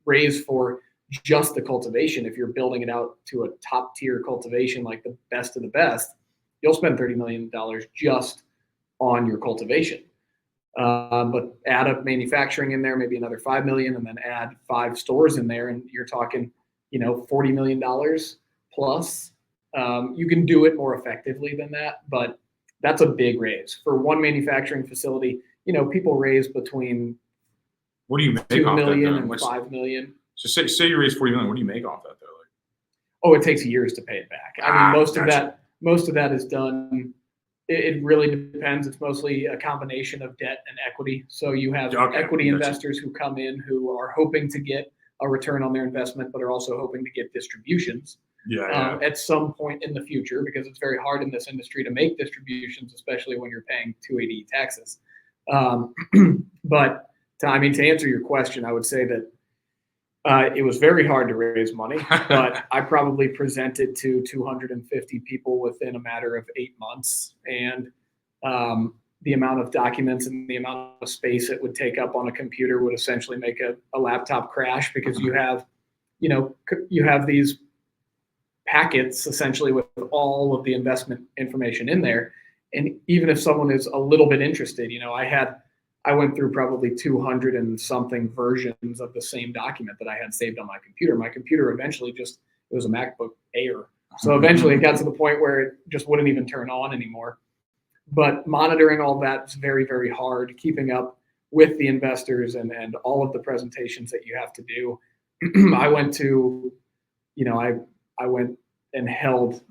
raise for just the cultivation, if you're building it out to a top tier cultivation, like the best of the best, you'll spend $30 million just on your cultivation. But add up manufacturing in there, maybe another 5 million, and then add 5 stores in there, and you're talking, you know, $40 million plus. You can do it more effectively than that, but that's a big raise for one manufacturing facility. You know, people raise between what do you make 2 off million that, and 5 million. So say you raise 40 million, what do you make off that though? Like, oh, it takes years to pay it back. I mean, most of that is done. It really depends. It's mostly a combination of debt and equity. So you have equity investors who come in who are hoping to get a return on their investment, but are also hoping to get distributions at some point in the future, because it's very hard in this industry to make distributions, especially when you're paying 280 taxes. But to answer your question, I would say that it was very hard to raise money, but I probably presented to 250 people within a matter of 8 months. And the amount of documents and the amount of space it would take up on a computer would essentially make a laptop crash, because you have these packets essentially with all of the investment information in there. And even if someone is a little bit interested, you know, I went through probably 200 and something versions of the same document that I had saved on my computer. My computer eventually it was a MacBook Air. So eventually it got to the point where it just wouldn't even turn on anymore. But monitoring all that is very, very hard, keeping up with the investors and all of the presentations that you have to do. I went and held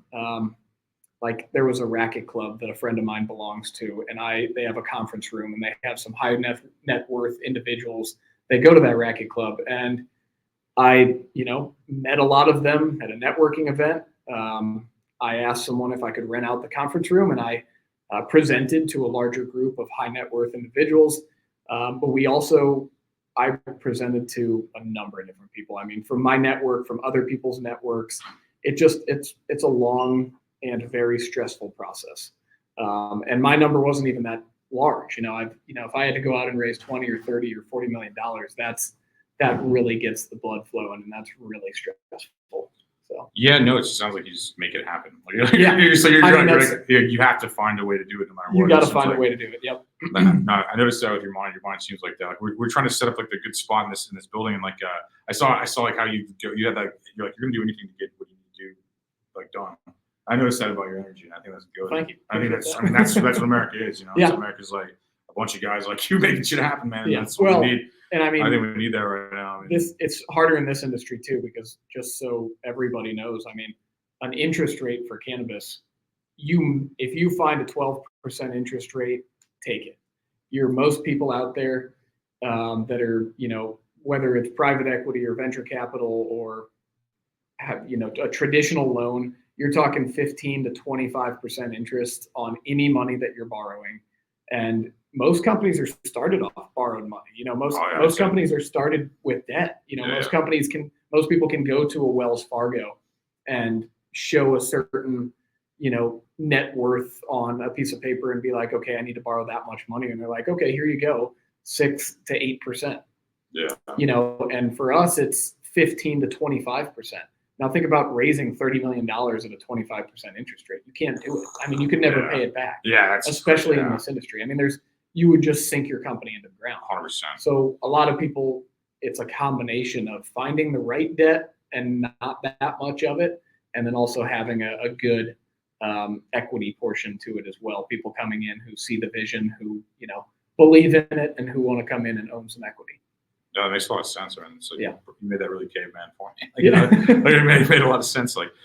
like there was a racket club that a friend of mine belongs to, and they have a conference room, and they have some high net worth individuals. They go to that racket club, and I, met a lot of them at a networking event. I asked someone if I could rent out the conference room, and I presented to a larger group of high net worth individuals. But I presented to a number of different people. I mean, from my network, from other people's networks, it's a long and very stressful process. And my number wasn't even that large. If I had to go out and raise 20 or 30 or $40 million, that really gets the blood flowing, and that's really stressful. So yeah, no, it sounds like you just make it happen. Like, yeah, you have to find a way to do it no matter what. You got to find a way to do it. Yep. No, I noticed that with your mind. Your mind seems like that. Like we're trying to set up like the good spot in this building, and like I saw like how you had that. You're like, you're gonna do anything to get what you need to do like done. I noticed that about your energy, and I think that's good. Thank you. I think that's what America is. Yeah. America's like a bunch of guys like you making shit happen, man. Yeah. That's what we need. And I mean, I think we need that right now. It's harder in this industry too, because just so everybody knows, I mean, an interest rate for cannabis, if you find a 12% interest rate, take it. Most people out there that are, whether it's private equity or venture capital or have, a traditional loan, you're talking 15 to 25% interest on any money that you're borrowing. And most companies are started off borrowed money. Most companies are started with debt. Most people can go to a Wells Fargo and show a certain, net worth on a piece of paper and be like, okay, I need to borrow that much money. And they're like, okay, here you go, 6 to 8%. Yeah. And for us, it's 15 to 25%. Now think about raising $30 million at a 25% interest rate. You can't do it. I mean, you could never pay it back. Yeah. Especially in this industry. I mean, you would just sink your company into the ground. 100%. So a lot of people, it's a combination of finding the right debt and not that much of it, and then also having a good equity portion to it as well. People coming in who see the vision, who believe in it, and who want to come in and own some equity. No, it makes a lot of sense, man. So yeah, you made that really caveman for me. It made a lot of sense. Personally,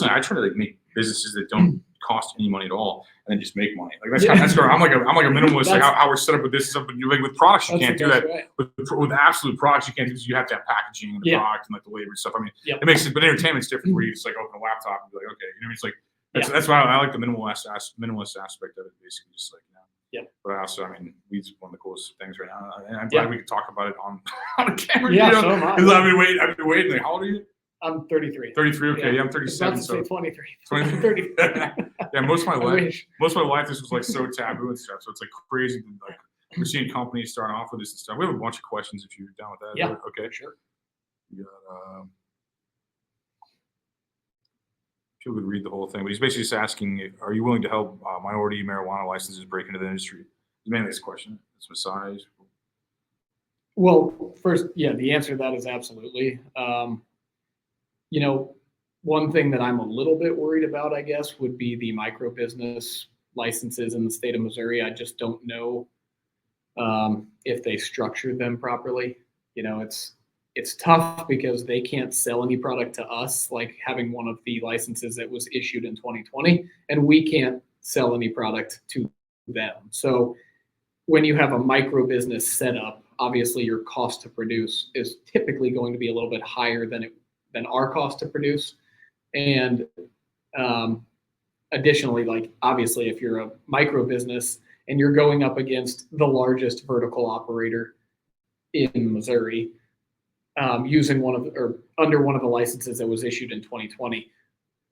I try to make businesses that don't cost any money at all, and then just make money. That's where I'm like a minimalist. Like how we're set up with this stuff, but with products you can't do that. Right. With absolute products you can't do this. You have to have packaging and the product and the labor and stuff. I mean, it makes it. But entertainment's different, where you just open a laptop and be like, okay, it's like that's why I like the minimalist aspect of it. Basically, just Yep. But also, weed's one of the coolest things right now, and I'm glad we can talk about it on camera. Yeah, so am I. Because I've been waiting. Like, how old are you? I'm 33. 33. Okay, yeah, I'm 37. So 23. 23. Yeah, most of my life, this was so taboo and stuff. So it's crazy. We're seeing companies start off with this and stuff. We have a bunch of questions if you're down with that. Yeah. Okay. Sure. We got. People could read the whole thing, but he's basically just asking, are you willing to help minority marijuana licenses break into the industry? It's mainly this question. It's besides. Well, first, the answer to that is absolutely. One thing that I'm a little bit worried about, I guess, would be the micro business licenses in the state of Missouri. I just don't know if they structured them properly. It's tough because they can't sell any product to us, like having one of the licenses that was issued in 2020, and we can't sell any product to them. So when you have a micro business set up, obviously your cost to produce is typically going to be a little bit higher than our cost to produce. And additionally, obviously if you're a micro business and you're going up against the largest vertical operator in Missouri, using under one of the licenses that was issued in 2020,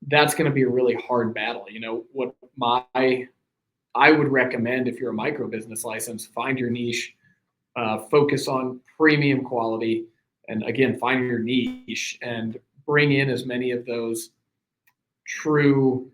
that's going to be a really hard battle. What I would recommend, if you're a micro business license, find your niche, focus on premium quality, and again, find your niche and bring in as many of those true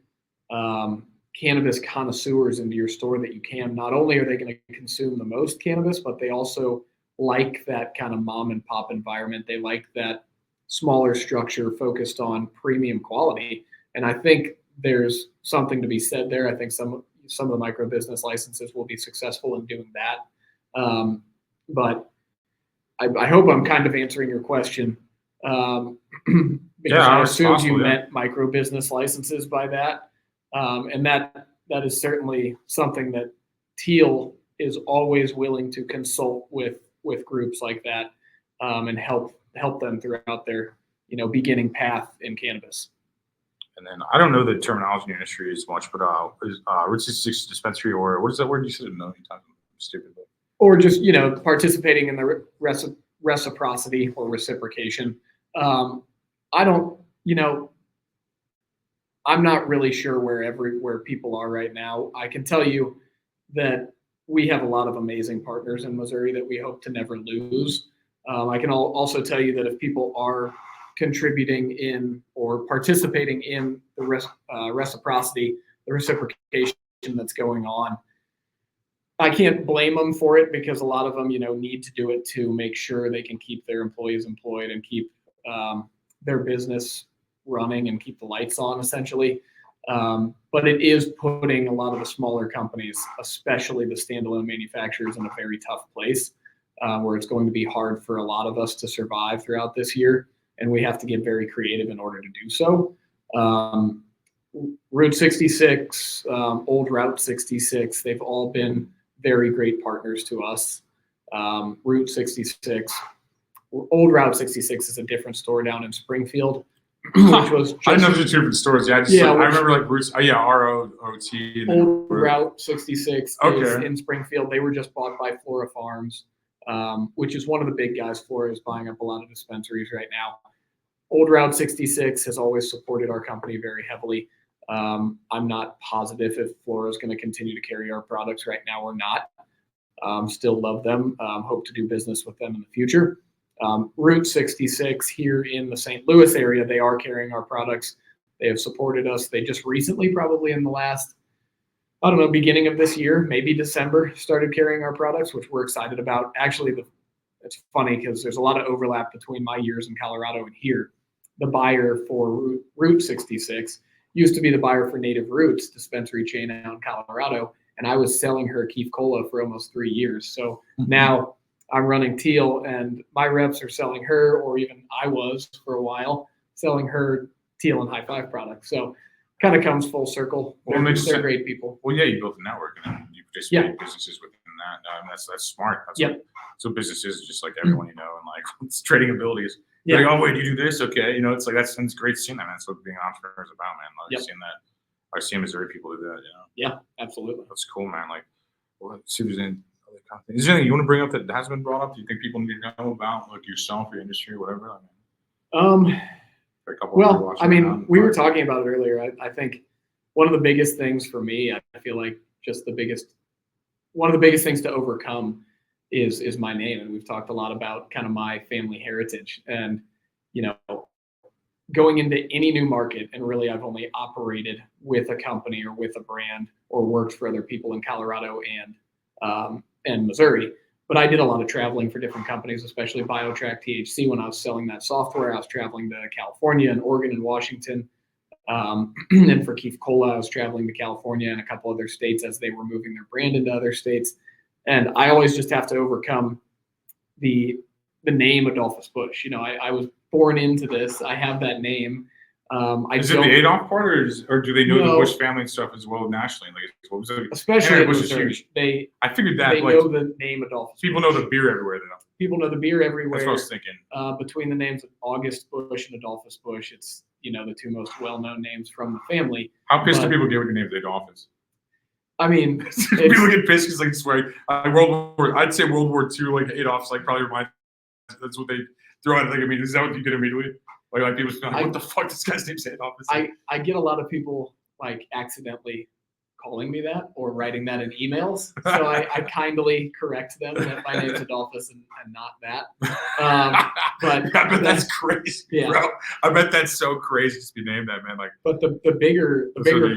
cannabis connoisseurs into your store that you can. Not only are they going to consume the most cannabis, but they also like that kind of mom and pop environment. They like that smaller structure focused on premium quality. And I think there's something to be said there. I think some of the micro business licenses will be successful in doing that. But I hope I'm kind of answering your question. because Yeah, I how assumed you responsible, yeah. meant micro business licenses by that. And that is certainly something that Teal is always willing to consult with groups like that, and help them throughout their, beginning path in cannabis. And then I don't know the terminology in the industry as much, but is Route 66 dispensary, or what is that word you said? No, you're talking stupid. Or just, participating in the reciprocity or reciprocation. I don't, I'm not really sure where people are right now. I can tell you that we have a lot of amazing partners in Missouri that we hope to never lose. I can also tell you that if people are contributing in or participating in the reciprocity, the reciprocation that's going on, I can't blame them for it, because a lot of them, need to do it to make sure they can keep their employees employed and keep their business running and keep the lights on, essentially. But it is putting a lot of the smaller companies, especially the standalone manufacturers, in a very tough place, where it's going to be hard for a lot of us to survive throughout this year. And we have to get very creative in order to do so. Route 66, Old Route 66, they've all been very great partners to us. Route 66, Old Route 66 is a different store down in Springfield, which was just, I know there's two different stores. Yeah, I remember like Roots. ROOT. Old Route 66 is in Springfield. They were just bought by Flora Farms, which is one of the big guys. Flora is buying up a lot of dispensaries right now. Old Route 66 has always supported our company very heavily. I'm not positive if Flora is going to continue to carry our products right now or not. Still love them. Hope to do business with them in the future. Route 66 here in the St. Louis area, they are carrying our products. They have supported us. They just recently, probably in the last, beginning of this year, maybe December, started carrying our products, which we're excited about. Actually, it's funny because there's a lot of overlap between my years in Colorado and here. The buyer for Route 66 used to be the buyer for Native Roots dispensary chain out in Colorado, and I was selling her Keef Cola for almost 3 years. So now I'm running Teal, and my reps are selling her, or even I was for a while, selling her Teal and High Five products. So kind of comes full circle. They're great people. Well, yeah, you built a network, and you participate businesses within that. That's smart. That's what business is, just like everyone and like it's trading abilities. Yeah. Like, oh wait, you do this, okay? It's like that's great seeing that, man. That's what being an entrepreneur is about, man. Like seeing that. I see Missouri people do that. Yeah, absolutely. That's cool, man. Like, well, let's see if there's any other kind of thing. Is there anything you want to bring up that hasn't been brought up? Do you think people need to know about, like, yourself, your industry, whatever? We were talking about it earlier. I think one of the biggest things for me, I feel like one of the biggest things to overcome is my name. And we've talked a lot about kind of my family heritage, and, going into any new market. And really, I've only operated with a company or with a brand or worked for other people in Colorado and Missouri. But I did a lot of traveling for different companies, especially BioTrack THC. When I was selling that software, I was traveling to California and Oregon and Washington. And for Keef Cola, I was traveling to California and a couple other states as they were moving their brand into other states. And I always just have to overcome the name Adolphus Busch. I was born into this. I have that name. Is it the Adolf part, or do they know the Busch family and stuff as well nationally? Like, what was it? Especially in Busch Missouri, is huge. I figured that. They know the name Adolphus. People know the beer everywhere. People know the beer everywhere. That's what I was thinking. Between the names of August Busch and Adolphus Busch, it's the two most well-known names from the family. How pissed do people get with the name of the Adolphus? I mean, people get pissed because, like, swear, I'd say World War II, like Adolph's, like, probably reminds. That's what they throw out. Like, I mean, is that what you get immediately? Like people like, what the fuck? This guy's name's Adolphus. I get a lot of people like accidentally calling me that or writing that in emails. So I kindly correct them that my name's Adolphus and not that. But I bet that's crazy, bro. I bet that's so crazy to be named that, man. Like, but the bigger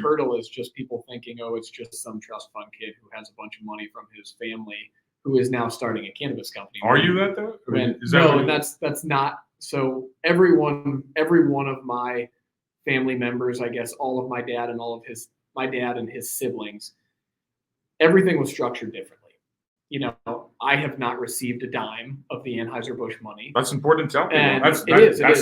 hurdle is just people thinking, oh, it's just some trust fund kid who has a bunch of money from his family who is now starting a cannabis company. Are you that though? That's not. So every one of my family members, I guess, all of my dad and his siblings, everything was structured differently. you know, I have not received a dime of the Anheuser-Busch money. That's important to tell people. And That's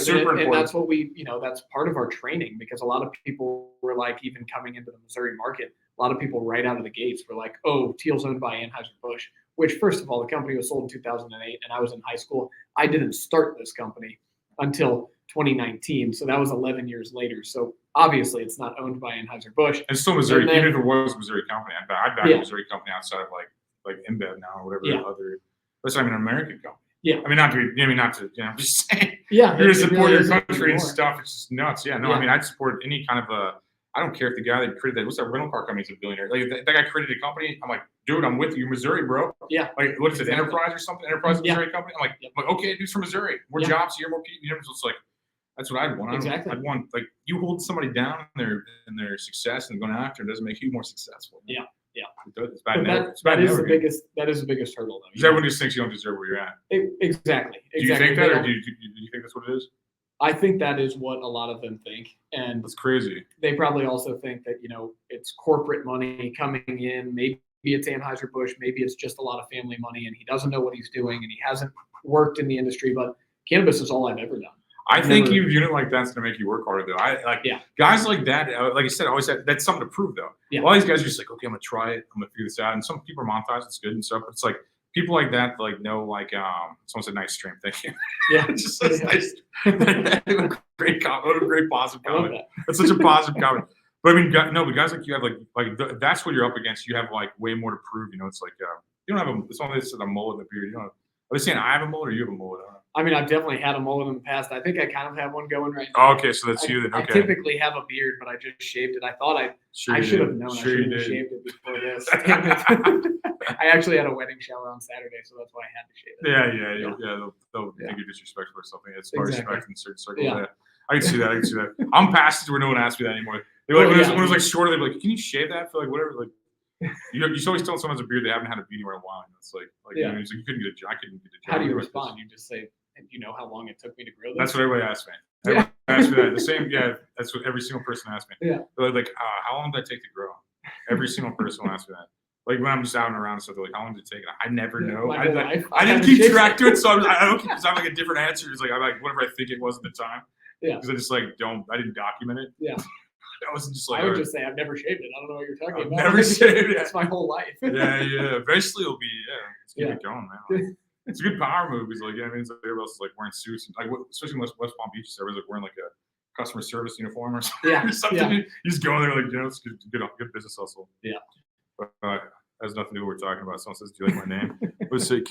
super important. And that's what we, you know, that's part of our training, because a lot of people were like, even coming into the Missouri market, a lot of people right out of the gates were like, oh, Teal's owned by Anheuser-Busch, which first of all, the company was sold in 2008 and I was in high school. I didn't start this company until 2019. So that was 11 years later. So obviously it's not owned by Anheuser-Busch. It's still Missouri, Then, even if it was a Missouri company. I'd back a Missouri company outside of like InBev now or whatever other. That's an American company. Yeah. I mean, not to, you know, I'm just saying. Yeah. You're to support really your country and stuff. It's just nuts. Yeah. No, Yeah. I mean, I'd support any kind of I don't care if the guy that created that, what's that rental car company is a billionaire. Like, that guy created a company. I'm like, dude, I'm with you, Missouri, bro. Yeah. Like, what is it, Exactly. Enterprise or something? Enterprise Missouri company? I'm like, okay, dude's from Missouri. More jobs here, more people. You know, so it's like, that's what I'd want. Exactly. I'd want, like, you hold somebody down in their success and going after it doesn't make you more successful. Yeah. Yeah. It's bad. That is the biggest hurdle, though. Everyone just thinks you don't deserve where you're at. Exactly. Do you think that, or do you think that's what it is? I think that is what a lot of them think, and That's crazy. they probably also think that, you know, it's corporate money coming in. Maybe it's Anheuser-Busch, maybe it's just a lot of family money, and he doesn't know what he's doing, and he hasn't worked in the industry. But cannabis is all I've ever done. I think you viewing it like that's going to make you work harder, though. Guys like that, like I said, always that's something to prove, though. Yeah. All these guys are just like, okay, I'm going to try it. I'm going to figure this out. And some people are monetized. It's good and stuff. But it's like people like that, like, know, like, someone said nice stream. Thank you. Yeah. It's just such nice. Great comment. What a great positive comment. That. That's such a positive comment. But I mean, but guys like you have like that's what you're up against. You have like way more to prove. You know, it's like you don't have it's only this a mullet in the beard. You don't. Are they saying I have a mullet or you have a mullet? I mean, I've definitely had a mullet in the past. I think I kind of have one going right Oh, now. okay, so that's you then. Okay. I typically have a beard, but I just shaved it. I thought I should have known. Sure I should have shaved it before this. Damn it. I actually had a wedding shower on Saturday, so that's why I had to shave it. Yeah. They'll think you're disrespectful or something. It's more respect in certain circles. Yeah. Yeah. I can see that. I'm past it where no one asks me that anymore. They're like, when it was like shorter, they'd be like, can you shave that for like whatever? Like, you always tell someone has a beard they haven't had a beard anywhere in a while. And it's like you know, it's like, you couldn't get a job. I couldn't get a job. How do you respond? You just say, "Do you know how long it took me to grow this?" That's what everybody asks me. Everybody asks me that. The same, that's what every single person asks me. Yeah. They're like, how long did that take to grow? Every single person will ask me that. Like when I'm just out and around, so they're like, how long did it take? I never know. I didn't keep track to it, so I don't keep. I'm like a different answer. It's like I'm like whatever I think it was at the time. Yeah. Because I just like I didn't document it. Yeah. I wasn't just like. I would just say I've never shaved it. I don't know what you're talking about. Never shaved it. That's my whole life. Yeah. Eventually it'll be. Let's keep it going, man. Like, it's a good power move. It's like I mean, it's like everybody else is like wearing suits, and like especially in West Palm Beach, everyone's like wearing like a customer service uniform or something. Yeah. Or something. Yeah. You just go in there like it's good business hustle. Yeah. But has nothing to do with what we're talking about. Someone says, "Do you like my name?" But say,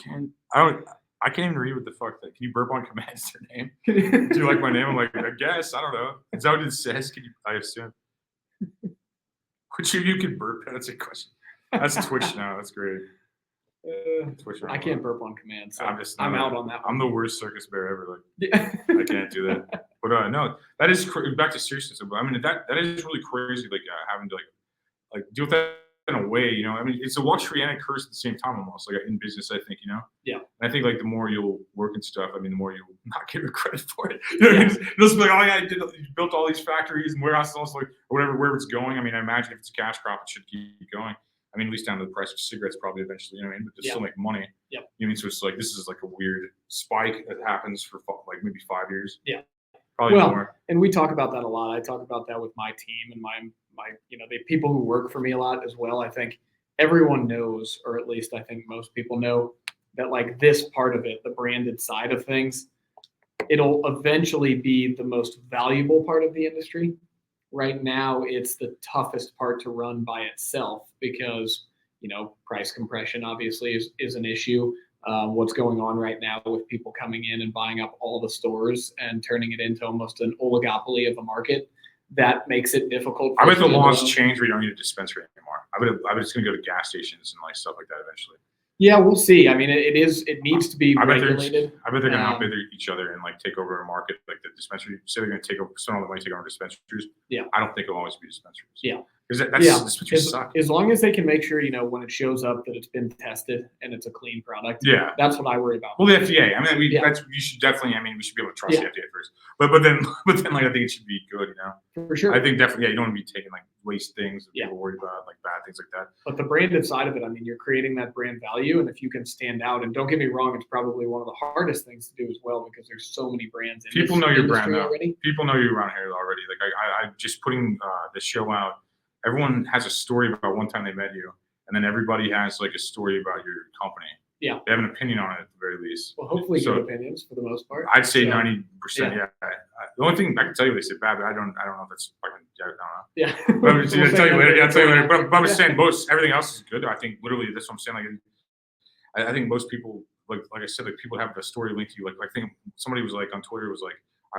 I can't even read what the fuck that. Can you burp on command? Is their name? Do you like my name? I'm like, I guess. I don't know. Is that what it says? I assume. Which of you can burp? That's a question. That's Twitch now. That's great. Twitch. I can't burp on command, so I'm out on that one. I'm the worst circus bear ever. Like, I can't do that. But no, that is back to seriousness. But I mean, that is really crazy. Like having to like deal with that in a way, you know. I mean, it's a luxury and a curse at the same time, almost like in business. I think, you know. Yeah. And I think like the more you'll work and stuff, I mean, the more you'll not give it credit for it. You know what I mean? It'll just be like, oh yeah, you built all these factories and warehouses, also like or whatever, wherever it's going. I mean, I imagine if it's a cash crop, it should keep going. I mean, at least down to the price of cigarettes, probably eventually. You know what I mean? But they still make money. Yeah. You know, I mean, so it's like this is like a weird spike that happens for like maybe 5 years. Yeah. Probably more. And we talk about that a lot. I talk about that with my team and my you know, the people who work for me a lot as well. I think everyone knows, or at least I think most people know, that like this part of it, the branded side of things, it'll eventually be the most valuable part of the industry. Right now, it's the toughest part to run by itself because, you know, price compression obviously is an issue. What's going on right now with people coming in and buying up all the stores and turning it into almost an oligopoly of a market, that makes it difficult. I bet the laws change where you don't need a dispensary anymore. I bet it's going to go to gas stations and like stuff like that eventually. Yeah, we'll see. I mean, it needs to be regulated. I bet they're going to outbid each other and like take over a market like the dispensary. Say they're going to take over, spend all the money to take over dispensaries. Yeah. I don't think it'll always be dispensaries. Yeah. That's Yeah. dispensaries suck. As long as they can make sure, when it shows up that it's been tested and it's a clean product. Yeah. That's what I worry about. Well, the FDA. I mean, Yeah. you should definitely. I mean, we should be able to trust Yeah. the FDA first. But then, like, I think it should be good. For sure. I think definitely. Yeah, you don't want to be taking like waste things that Yeah. people worry about, like bad things like that. But the branded side of it, I mean, you're creating that brand value, and if you can stand out, and don't get me wrong, it's probably one of the hardest things to do as well because there's so many brands. People know your brand now. Already. People know you around here already. Like I just putting the show out. Everyone has a story about one time they met you, and then everybody has like a story about your company. Yeah. They have an opinion on it at the very least. Well, hopefully good opinions for the most part. I'd say So, 90%. Yeah. The only thing I can tell you they say bad, but I don't know if it's fucking. I don't know. Yeah. But I'll tell you later. Yeah, I'll tell you later. But I'm just saying, everything else is good. I think literally that's what I'm saying. Like, I think most people, like I said, like people have a story linked to you. Like I think somebody was like on Twitter was like,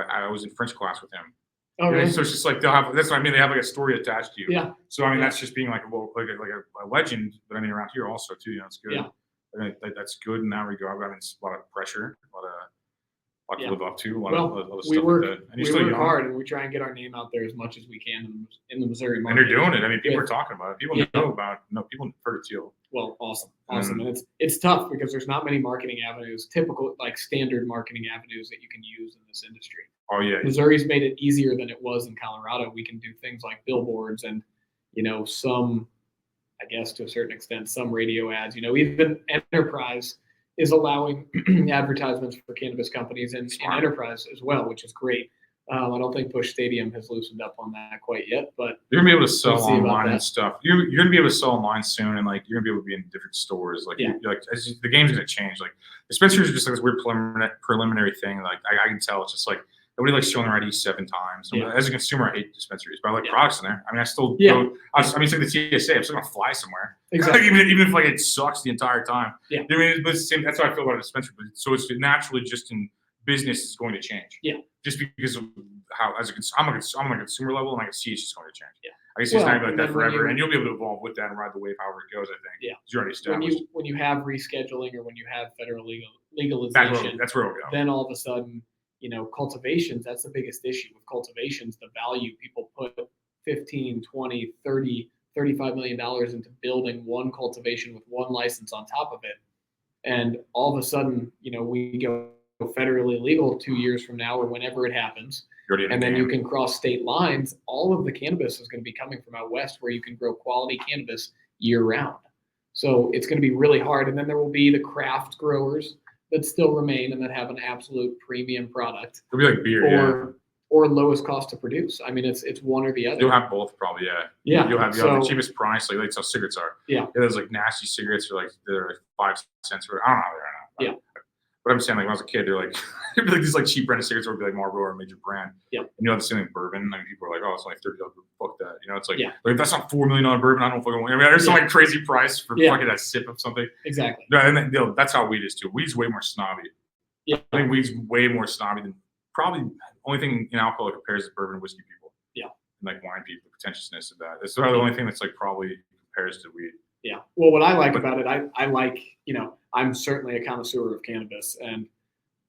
I was in French class with him. Oh, really? So it's just like they'll have. That's what I mean. They have like a story attached to you. Yeah. So I mean, Yeah. that's just being like a legend. But I mean, around here also too. It's good. Yeah. I mean, that's good in that regard. I mean, it's a lot of pressure, a lot Yeah. to live up to. A lot of we stuff work, like that. And we you're still work young. hard, and we try and get our name out there as much as we can in the Missouri And market. they're doing it. I mean, people Yeah. are talking about it. People Yeah. know about. No, people have heard it too. Well, awesome. Mm. And it's tough because there's not many marketing avenues, typical like standard marketing avenues that you can use in this industry. Oh yeah. Missouri's made it easier than it was in Colorado. We can do things like billboards and, some, I guess to a certain extent, some radio ads. Even Enterprise is allowing advertisements for cannabis companies in Enterprise as well, which is great. I don't think Busch Stadium has loosened up on that quite yet, but you're gonna be able to sell we'll see about online that. and stuff. You're gonna be able to sell online soon, and like you're gonna be able to be in different stores. Like, Yeah. the game's gonna change. Like dispensaries are just like this weird preliminary thing. Like I can tell it's just like nobody likes showing their ID 7 times. Yeah. As a consumer, I hate dispensaries, but I like Yeah. products in there. I mean, I still Yeah. go. I mean, it's like the TSA. I'm still gonna fly somewhere. Exactly. even if like it sucks the entire time. Yeah. I mean, but it's the same. That's how I feel about a dispensary. But so it's naturally just in business is going to change. Yeah. Just because of how I'm on a consumer level, and I can see it's just going to change. Yeah. I can see it's Well, not gonna be and like that then when forever, you- and you'll be able to evolve with that and ride the wave however it goes. I think. Yeah. 'Cause you're already when established. you have rescheduling or when you have federal legalization, That's where we'll go. then all of a sudden, cultivations, that's the biggest issue with cultivations, the value people put 15, 20, 30, $35 million into building one cultivation with one license on top of it. And all of a sudden, we go federally legal 2 years from now or whenever it happens. You're already in And the then game. you can cross state lines. All of the cannabis is going to be coming from out west where you can grow quality cannabis year round. So it's going to be really hard. And then there will be the craft growers that still remain and that have an absolute premium product It'll be like beer. Yeah. or lowest cost to produce. I mean, it's one or the other. You'll have both probably. Yeah. Yeah. You'll have So- the cheapest price. Like that's how cigarettes are. Yeah. There's like nasty cigarettes for like they're like 5 cents. Or I don't know. They're not. Yeah. But I'm saying like when I was a kid, they're like it'd be like these like cheap branded cigarettes would be like Marlboro or a major brand. Yeah. And you'll have the same thing with bourbon. Like people are like, oh, it's only $30. Fuck that. It's like, Yeah. like if that's not $4 million bourbon, I don't fucking want. I mean, there's some Yeah. like crazy price for Yeah. fucking that sip of something. Exactly. No, and then, that's how weed is too. Weed's way more snobby. Yeah. I think weed's way more snobby than probably only thing in alcohol that compares is bourbon and whiskey people. Yeah. And like wine people, pretentiousness of that. That's the only thing that's like probably compares to weed. Yeah. Well, what I like about it, I like, I'm certainly a connoisseur of cannabis and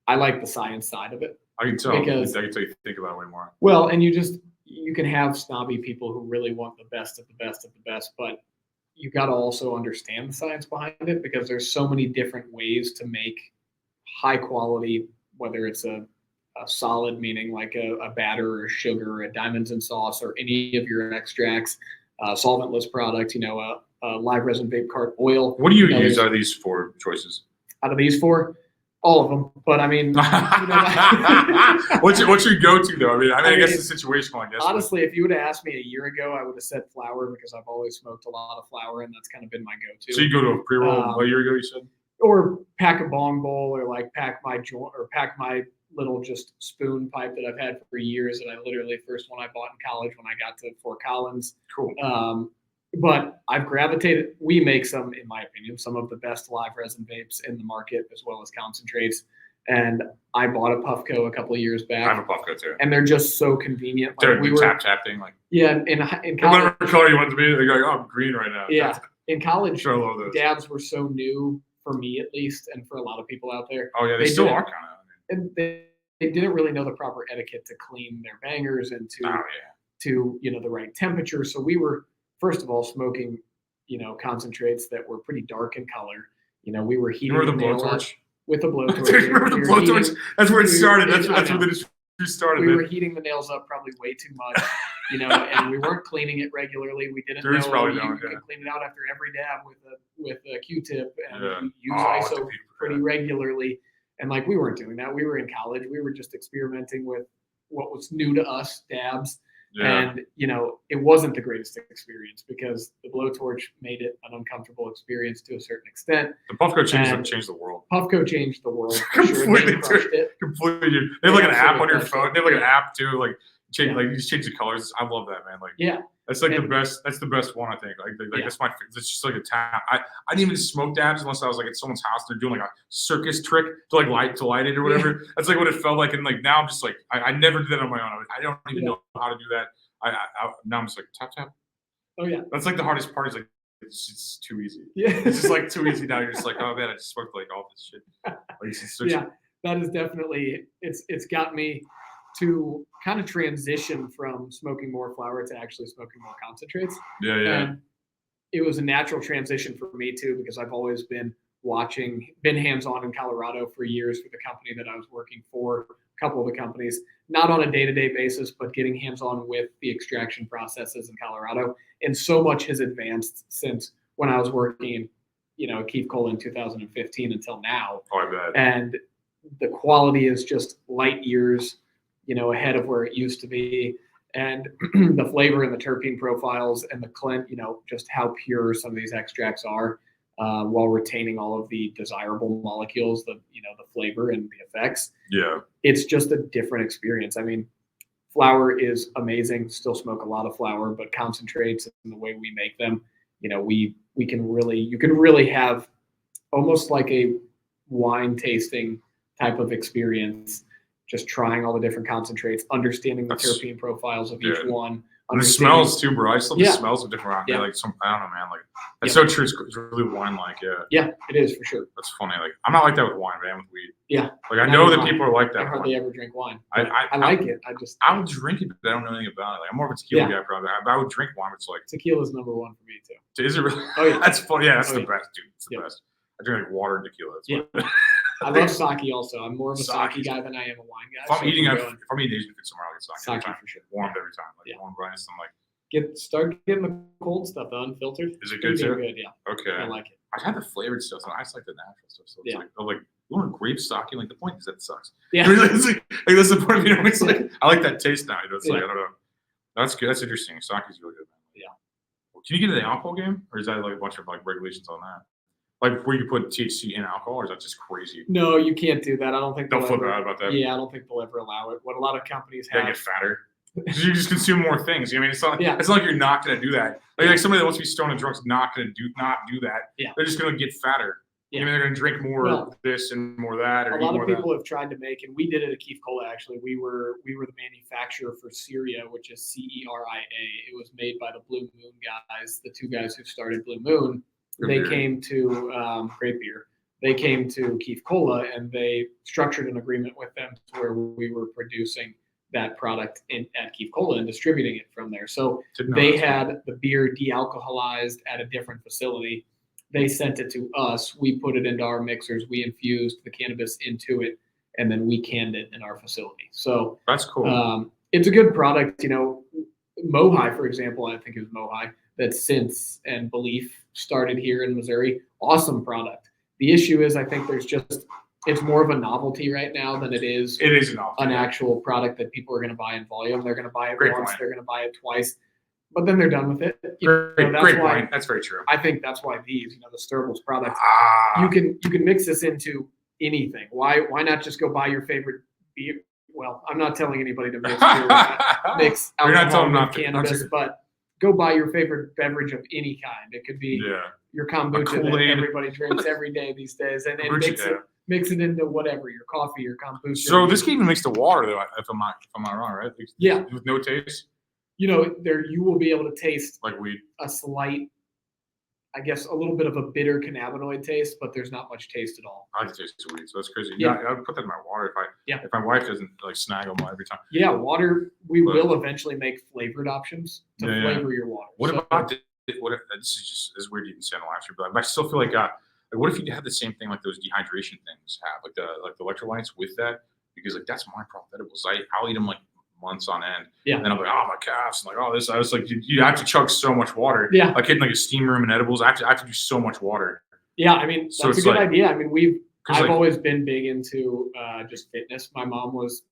I like the science side of it. I can tell. Because- I can tell you think about it way more. Well, and you can have snobby people who really want the best of the best of the best, but you got to also understand the science behind it because there's so many different ways to make high quality, whether it's a solid, meaning like a batter or a sugar or a diamonds and sauce or any of your extracts, solventless product, a live resin vape cart oil. What do you know, use there's- out of these 4 choices? Out of these 4? All of them. But I mean, What's your go-to though? I mean, I mean, guess it's situational. I guess. honestly, if you would have asked me a year ago, I would have said flour because I've always smoked a lot of flour and that's kind of been my go-to. So you go to a pre-roll a year ago, you said? Or pack a bong bowl or like pack my joint or pack my little just spoon pipe that I've had for years. And I literally first one I bought in college when I got to Fort Collins. Cool. But I've gravitated. We make some, in my opinion, some of the best live resin vapes in the market as well as concentrates. And I bought a Puffco a couple of years I have a back, Puffco too. and they're just so convenient. They're we the were, tap thing, like yeah, in college, whatever color you want it to be. They're going, oh, I'm green right now. yeah, in college, Sure, I love those. dabs were so new for me at least, and for a lot of people out there. Oh yeah, they They still did. are kind of. And they didn't really know the proper etiquette to clean their bangers and Oh yeah. to the right temperature. So we were first of all, smoking, concentrates that were pretty dark in color. We were heating Remember the nail up blowtorch? with a blowtorch. Remember the We were blowtorch? heating- That's where it started. I That's where know. the industry started. We man. were heating the nails up probably way too much, and we weren't cleaning it regularly. We didn't Drew's know probably you don't, could yeah. clean it out after every dab with a Q-tip, and Yeah. we use Oh, it's a ISO beautiful- pretty regularly. And like, we weren't doing that. We were in college. We were just experimenting with what was new to us, dabs. Yeah. And, it wasn't the greatest experience because the blowtorch made it an uncomfortable experience to a certain extent. The Puffco and- changed the world. Puffco changed the world. For sure. Completely, They crushed it. Completely, dude. They have like an app on your Absolutely. phone. They have like an app too. Like change, Yeah. like you just change the colors. I love that, man. Like Yeah. that's like the And- best. That's the best one, I think. Like Yeah. that's my. It's just like a tap. I didn't even smoke dabs unless I was like at someone's house. They're doing like a circus trick to like light it or whatever. That's like what it felt like. And like now I'm just like I never did that on my own. I don't even know how to do that. I now I'm just like tap tap. Oh yeah. That's like the hardest part. Is like it's too easy. Yeah. It's just like too easy now. You're just like, oh man, I just smoked like all this shit. Like it's such Yeah, that is definitely it's got me to kind of transition from smoking more flower to actually smoking more concentrates. yeah. And it was a natural transition for me too, because I've always been hands-on in Colorado for years for the company that I was working for, a couple of the companies, not on a day-to-day basis, but getting hands-on with the extraction processes in Colorado. And so much has advanced since when I was working, at Keith Cole in 2015 until now. Oh, I bet. And the quality is just light years, ahead of where it used to be. And the flavor and the terpene profiles and the just how pure some of these extracts are, while retaining all of the desirable molecules, the flavor and the effects. Yeah. It's just a different experience. I mean, flower is amazing. Still smoke a lot of flower, but concentrates and the way we make them, you can really have almost like a wine tasting type of experience, just trying all the different concentrates, understanding the terpene profiles of each one. And the smells too, bro. I just love the Yeah. smells of different. Yeah. Like I don't know, man. Like that's so true. It's really wine-like. Yeah. Yeah, it is for sure. That's funny. Like I'm not like that with wine, man. With weed. Yeah. Like I Not know even that mine. people are like I that. hardly ever drink wine. I like it. I would drink it, but I don't know anything about it. Like I'm more of a tequila Yeah. guy, probably. I would drink wine. But it's like, Tequila's number one for me too. is it really? Oh yeah. That's funny. Yeah, that's Oh, the yeah. best, dude. It's the Yeah. best. I drink like water and tequila. That's Yeah. what I love sake also. I'm more of a Sake. sake guy than I am a wine guy. If I'm so eating going Asian food somewhere, I'll get sake. Every sake time. for sure. Warmed every time. Like Yeah. warm brightness. I'm like, Start getting the cold stuff unfiltered. is it good Pretty too? Good, yeah. Okay. I like it. I had the flavored stuff, so I just like the natural stuff. So it's Yeah. like, I'm like, you want a grape sake? Like the point is that it sucks. Yeah. It's like that's the point. It's like I like that taste now. It's like Yeah. I don't know. That's good. That's interesting. Sake is really good. Yeah. Can you get into the alcohol game, or is that like a bunch of like regulations on that? Like where you put THC in alcohol, or is that just crazy? No, you can't do that. I don't think They'll they'll flip ever, out about that. Yeah, I don't think they'll ever allow it. What a lot of companies You have. gotta get fatter. 'Cause you just consume more things. I mean, it's not. Yeah. It's not like you're not gonna do that. Like somebody that wants to be stoned and drunk's not gonna do that. Yeah. They're just gonna get fatter. Yeah. I mean, they're gonna drink more Well, this and more that, or a eat lot more of of people have tried to make, and we did it at Keith Cola actually. We were the manufacturer for Syria, which is CERIA. It was made by the Blue Moon guys, the two guys who started Blue Moon. Good They beer. came to great beer. They came to Keith Cola and they structured an agreement with them to where we were producing that product at Keith Cola and distributing it from there. So Didn't know they that's had the beer de-alcoholized at a different facility. They sent it to us. We put it into our mixers. We infused the cannabis into it, and then we canned it in our facility. So That's cool. it's a good product. Mohai, for example, I think it was Mohai that Since and Belief started here in Missouri. Awesome product. The issue is I think it's more of a novelty right now than it is It is enough. an actual product that people are going to buy in volume. They're going to buy it Great once, point. they're going to buy it twice, but then they're done with it. Great that's great why point. That's very true. I think that's why these, the Sturbles products, Ah, you can mix this into anything. Why not just go buy your favorite beer? Well, I'm not telling anybody to mix beer with, mix You're not alcohol telling them with not to. cannabis, but go buy your favorite beverage of any kind. It could be Yeah. your kombucha that Kool-Aid. everybody drinks every day these days, and Kombucha, mix it into whatever, your coffee, your kombucha. So this can even mix the water though, if I'm not wrong, right? Like, Yeah. With no taste, there you will be able to taste like weed. a slight, I guess, a little bit of a bitter cannabinoid taste, but there's not much taste at all. I like the taste of weed, so that's crazy. Yeah. Yeah, I would put that in my water Yeah. if my wife doesn't like snag them every time. Yeah, water. We But- will eventually make flavored options to Yeah, yeah. flavor your water. What So about what if this is just as weird even saying last year, but I still feel like what if you had the same thing like those dehydration things have, like the electrolytes with that? Because like that's my problem with edibles. I'll eat them like months on end. Yeah. And then I'm like, oh my calves, and like, oh this. I was like, you have to chug so much water. Yeah. Like hitting like a steam room and edibles, I have to do so much water. Yeah, I mean So that's a it's good like- idea. I mean I've like- always been big into just fitness. My mom was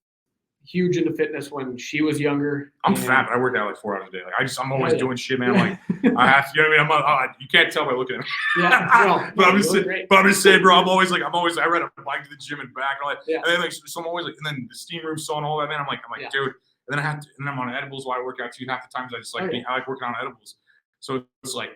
huge into fitness when she was younger. I'm and- fat, but I work out like 4 hours a day. Like I'm always Yeah. doing shit, man. Like I have to, you know what I mean? you can't tell by looking at me. Yeah, well, but I'm you just look saying, great. bro. I ride a bike to the gym and back, and all that. Yeah. And then like, so I'm always like, and then the steam room saw and all that, man. I'm like, Yeah. dude. And then and then I'm on edibles while I work out too. Half the times I just like, I like working on edibles. So it's like,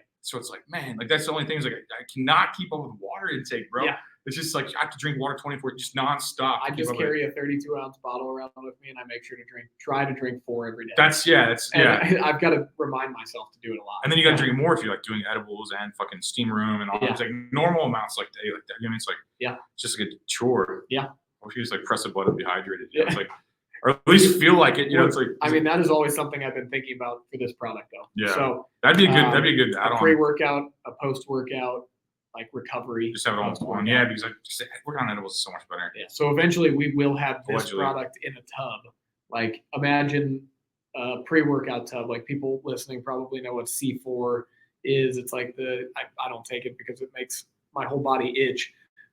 man, like that's the only thing is like I cannot keep up with water intake, bro. Yeah. It's just like I have to drink water 24, just nonstop. I just carry a 32-ounce bottle around with me, and I make sure to try to drink 4 every day. That's I've got to remind myself to do it a lot. And then you got to drink more if you're like doing edibles and fucking steam room and all Yeah. those like normal amounts like that. Like that. You know, it's like it's just like a chore. Yeah. Or if you just like press a button, be hydrated. You know, Yeah. it's like, or at least feel like it. You know, it's like. I mean, that is always something I've been thinking about for this product, though. Yeah. So that'd be a good a add-on. pre-workout, a post-workout, like recovery. Just have it all in one. Yeah, because like just working on edibles is so much better. Yeah. So eventually we will have this Allegedly. product in a tub. Like imagine a pre-workout tub. Like people listening probably know what C4 is. It's like I don't take it because it makes my whole body itch.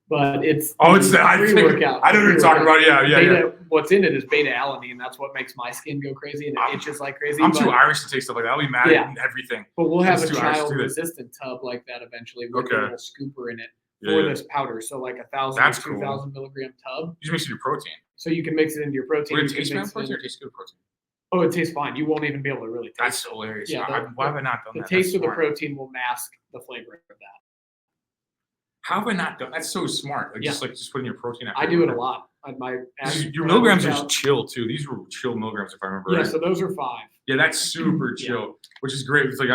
But it's It's that. I know what you're talking about. Yeah. What's in it is beta alanine. That's what makes my skin go crazy and it itches like crazy. I'm too Irish to take stuff like that. I'll be mad at everything. But we'll have It's a too Irish to do that. child-resistant tub like that eventually with a little scooper in it Yeah, for yeah. this powder. So like 1,000 That's or 2,000 milligram tub. You just mix it with your protein. So you can mix it into your protein. Would it You can taste bad mix it protein in- or taste good protein? Oh, it tastes fine. You won't even be able to really taste That's it. hilarious. Yeah, Why have I not done The that? taste That's of the smart. protein will mask the flavor of that. How have I not done? That's so smart. Like Yeah. just putting your protein. I do it a lot. Your milligrams are chill too. These were chill milligrams if I remember Yeah, right. so those are 5. Yeah, that's super chill, which is great. It's like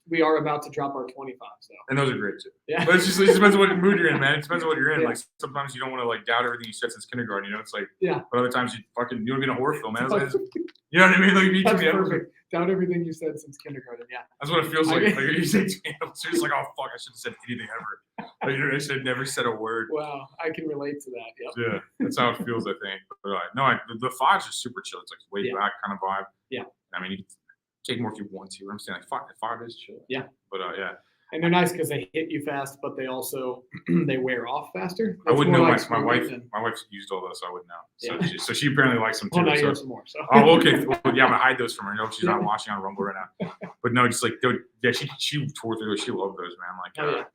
We are about to drop our 25s though. and those are great too. Yeah. But it just depends on what mood you're in, man. It depends on what you're in. Like sometimes you don't want to like doubt everything you said since kindergarten. You know, it's like But other times you want to be in a horror film, man. You know what I mean? Like That's perfect. Doubt everything you said since kindergarten. Yeah. That's what it feels like. Like you say to me, it's just like, oh fuck, I should have said anything ever. Like, I should have never said a word. Wow, I can relate to that. Yep. Yeah, that's how it feels, I think. But the 5s are super chill. It's like way back kind of vibe. Yeah. I mean, you can take more if you want to. I'm saying like 5 is chill. Yeah. But yeah. And they're nice because they hit you fast, but they also they wear off faster. I wouldn't know. more My like wife than- used all those, so I wouldn't know. Yeah. So she apparently likes them too. Well, now you so. have some more. So. Oh, okay. Well, yeah, I'm gonna hide those from her. No, she's not watching on Rumble right now. But no, just like, yeah, she tore through. She loved those, man. Like,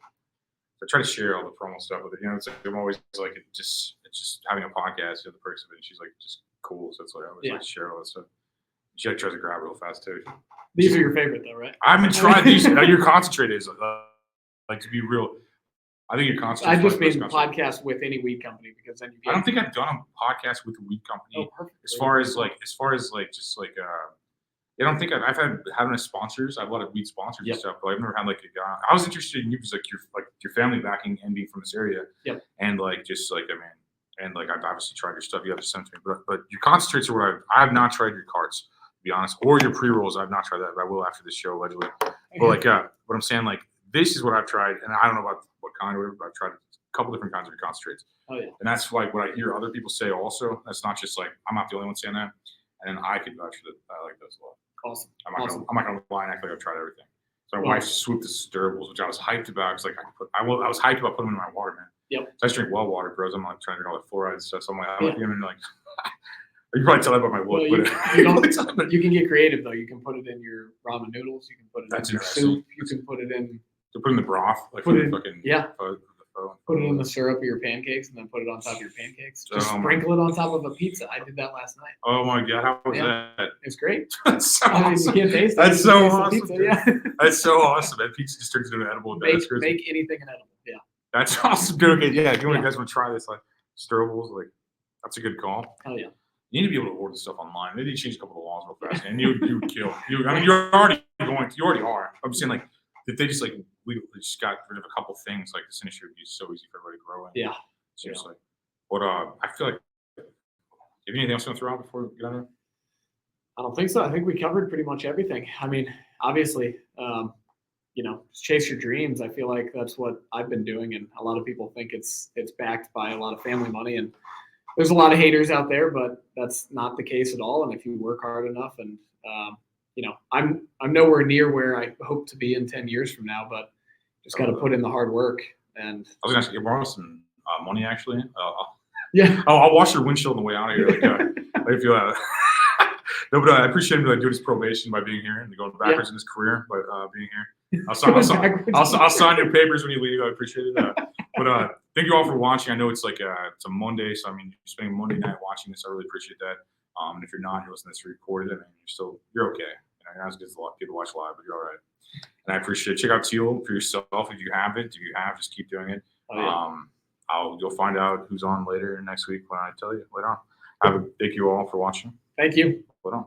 I try to share all the promo stuff with it. You know, it's like I'm always like, it's just having a podcast. You know, the perks of it. And she's like, just cool. So it's like I always like share all that stuff. She like tries to grab real fast too. These are your favorite though, right? I haven't tried these. Your concentrate is like to be real. I think your concentrate. I just mean podcast with any weed company because then you get. I don't think I've done a podcast with a weed company. Oh, perfect. As far as just like I don't think I've had having sponsors. I have a lot of weed sponsors and stuff, but I've never had like a guy. I was interested in you because like your family backing and being from this area. Yep. And like just like and like I've obviously tried your stuff. You have to send to me, but your concentrates are what I have not tried your carts to be honest, or your pre-rolls. I've not tried that. But I will after this show allegedly. But like what I'm saying, like this is what I've tried, and I don't know about what kind or whatever, but I've tried a couple different kinds of concentrates. Oh yeah. And that's like what I hear other people say also. That's not just like I'm not the only one saying that. And then I could vouch for that. I like those a lot. Awesome. I'm not gonna lie and act like I've tried everything. So my wife swooped the durables, which I was hyped about. It's like I was hyped about putting them in my water, man. Yep. So I just drink well water, bros. I'm like trying to drink all the fluoride and stuff. So I'm like, I like you know, like you probably tell that about my look, but you can get creative though. You can put it in your ramen noodles. You can put it in your soup. You can put it in. To put in the broth, like put it fucking put it in the syrup of your pancakes, and then put it on top of your pancakes. Just Oh, sprinkle it on top of a pizza. I did that last night. Oh my god, how was that? It's great. That's so I mean, awesome. you can't taste it. That's so awesome. Pizza, yeah. That's so awesome. That pizza just turns into an edible. Make anything an edible. Yeah. That's awesome. Good. Okay. Yeah. If you guys want to try this, like stirrables, like that's a good call. Oh yeah. You need to be able to order stuff online. They need to change a couple of laws real fast, and you would kill. I mean, you're already going. You already are. I'm saying like if they just like we just got rid of a couple things, like this industry would be so easy for everybody to grow in. Yeah. Seriously. But I feel like. Do you have anything else you want to throw out before we get on there? I don't think so. I think we covered pretty much everything. I mean, obviously, just chase your dreams. I feel like that's what I've been doing, and a lot of people think it's backed by a lot of family money, and there's a lot of haters out there, but that's not the case at all. And if you work hard enough, and I'm nowhere near where I hope to be in 10 years from now, but just got to put in the hard work. And I was gonna ask you borrow some money actually. yeah, I'll wash your windshield on the way out of here. If you no, but I appreciate him doing his probation by being here and going backwards in his career by being here. I'll sign your papers when you leave. I appreciate it. But thank you all for watching. I know it's like it's a Monday, so I mean, you're spending Monday night watching this. I really appreciate that. And if you're not, you're listening to this recorded, and you're okay. You're not as good as a lot of people watch live, but you're all right. And I appreciate it. Check out Teal for yourself if you have it. If you have, just keep doing it. Oh, yeah. You'll find out who's on later next week when I tell you later on. Thank you all for watching. Thank you. Hold on.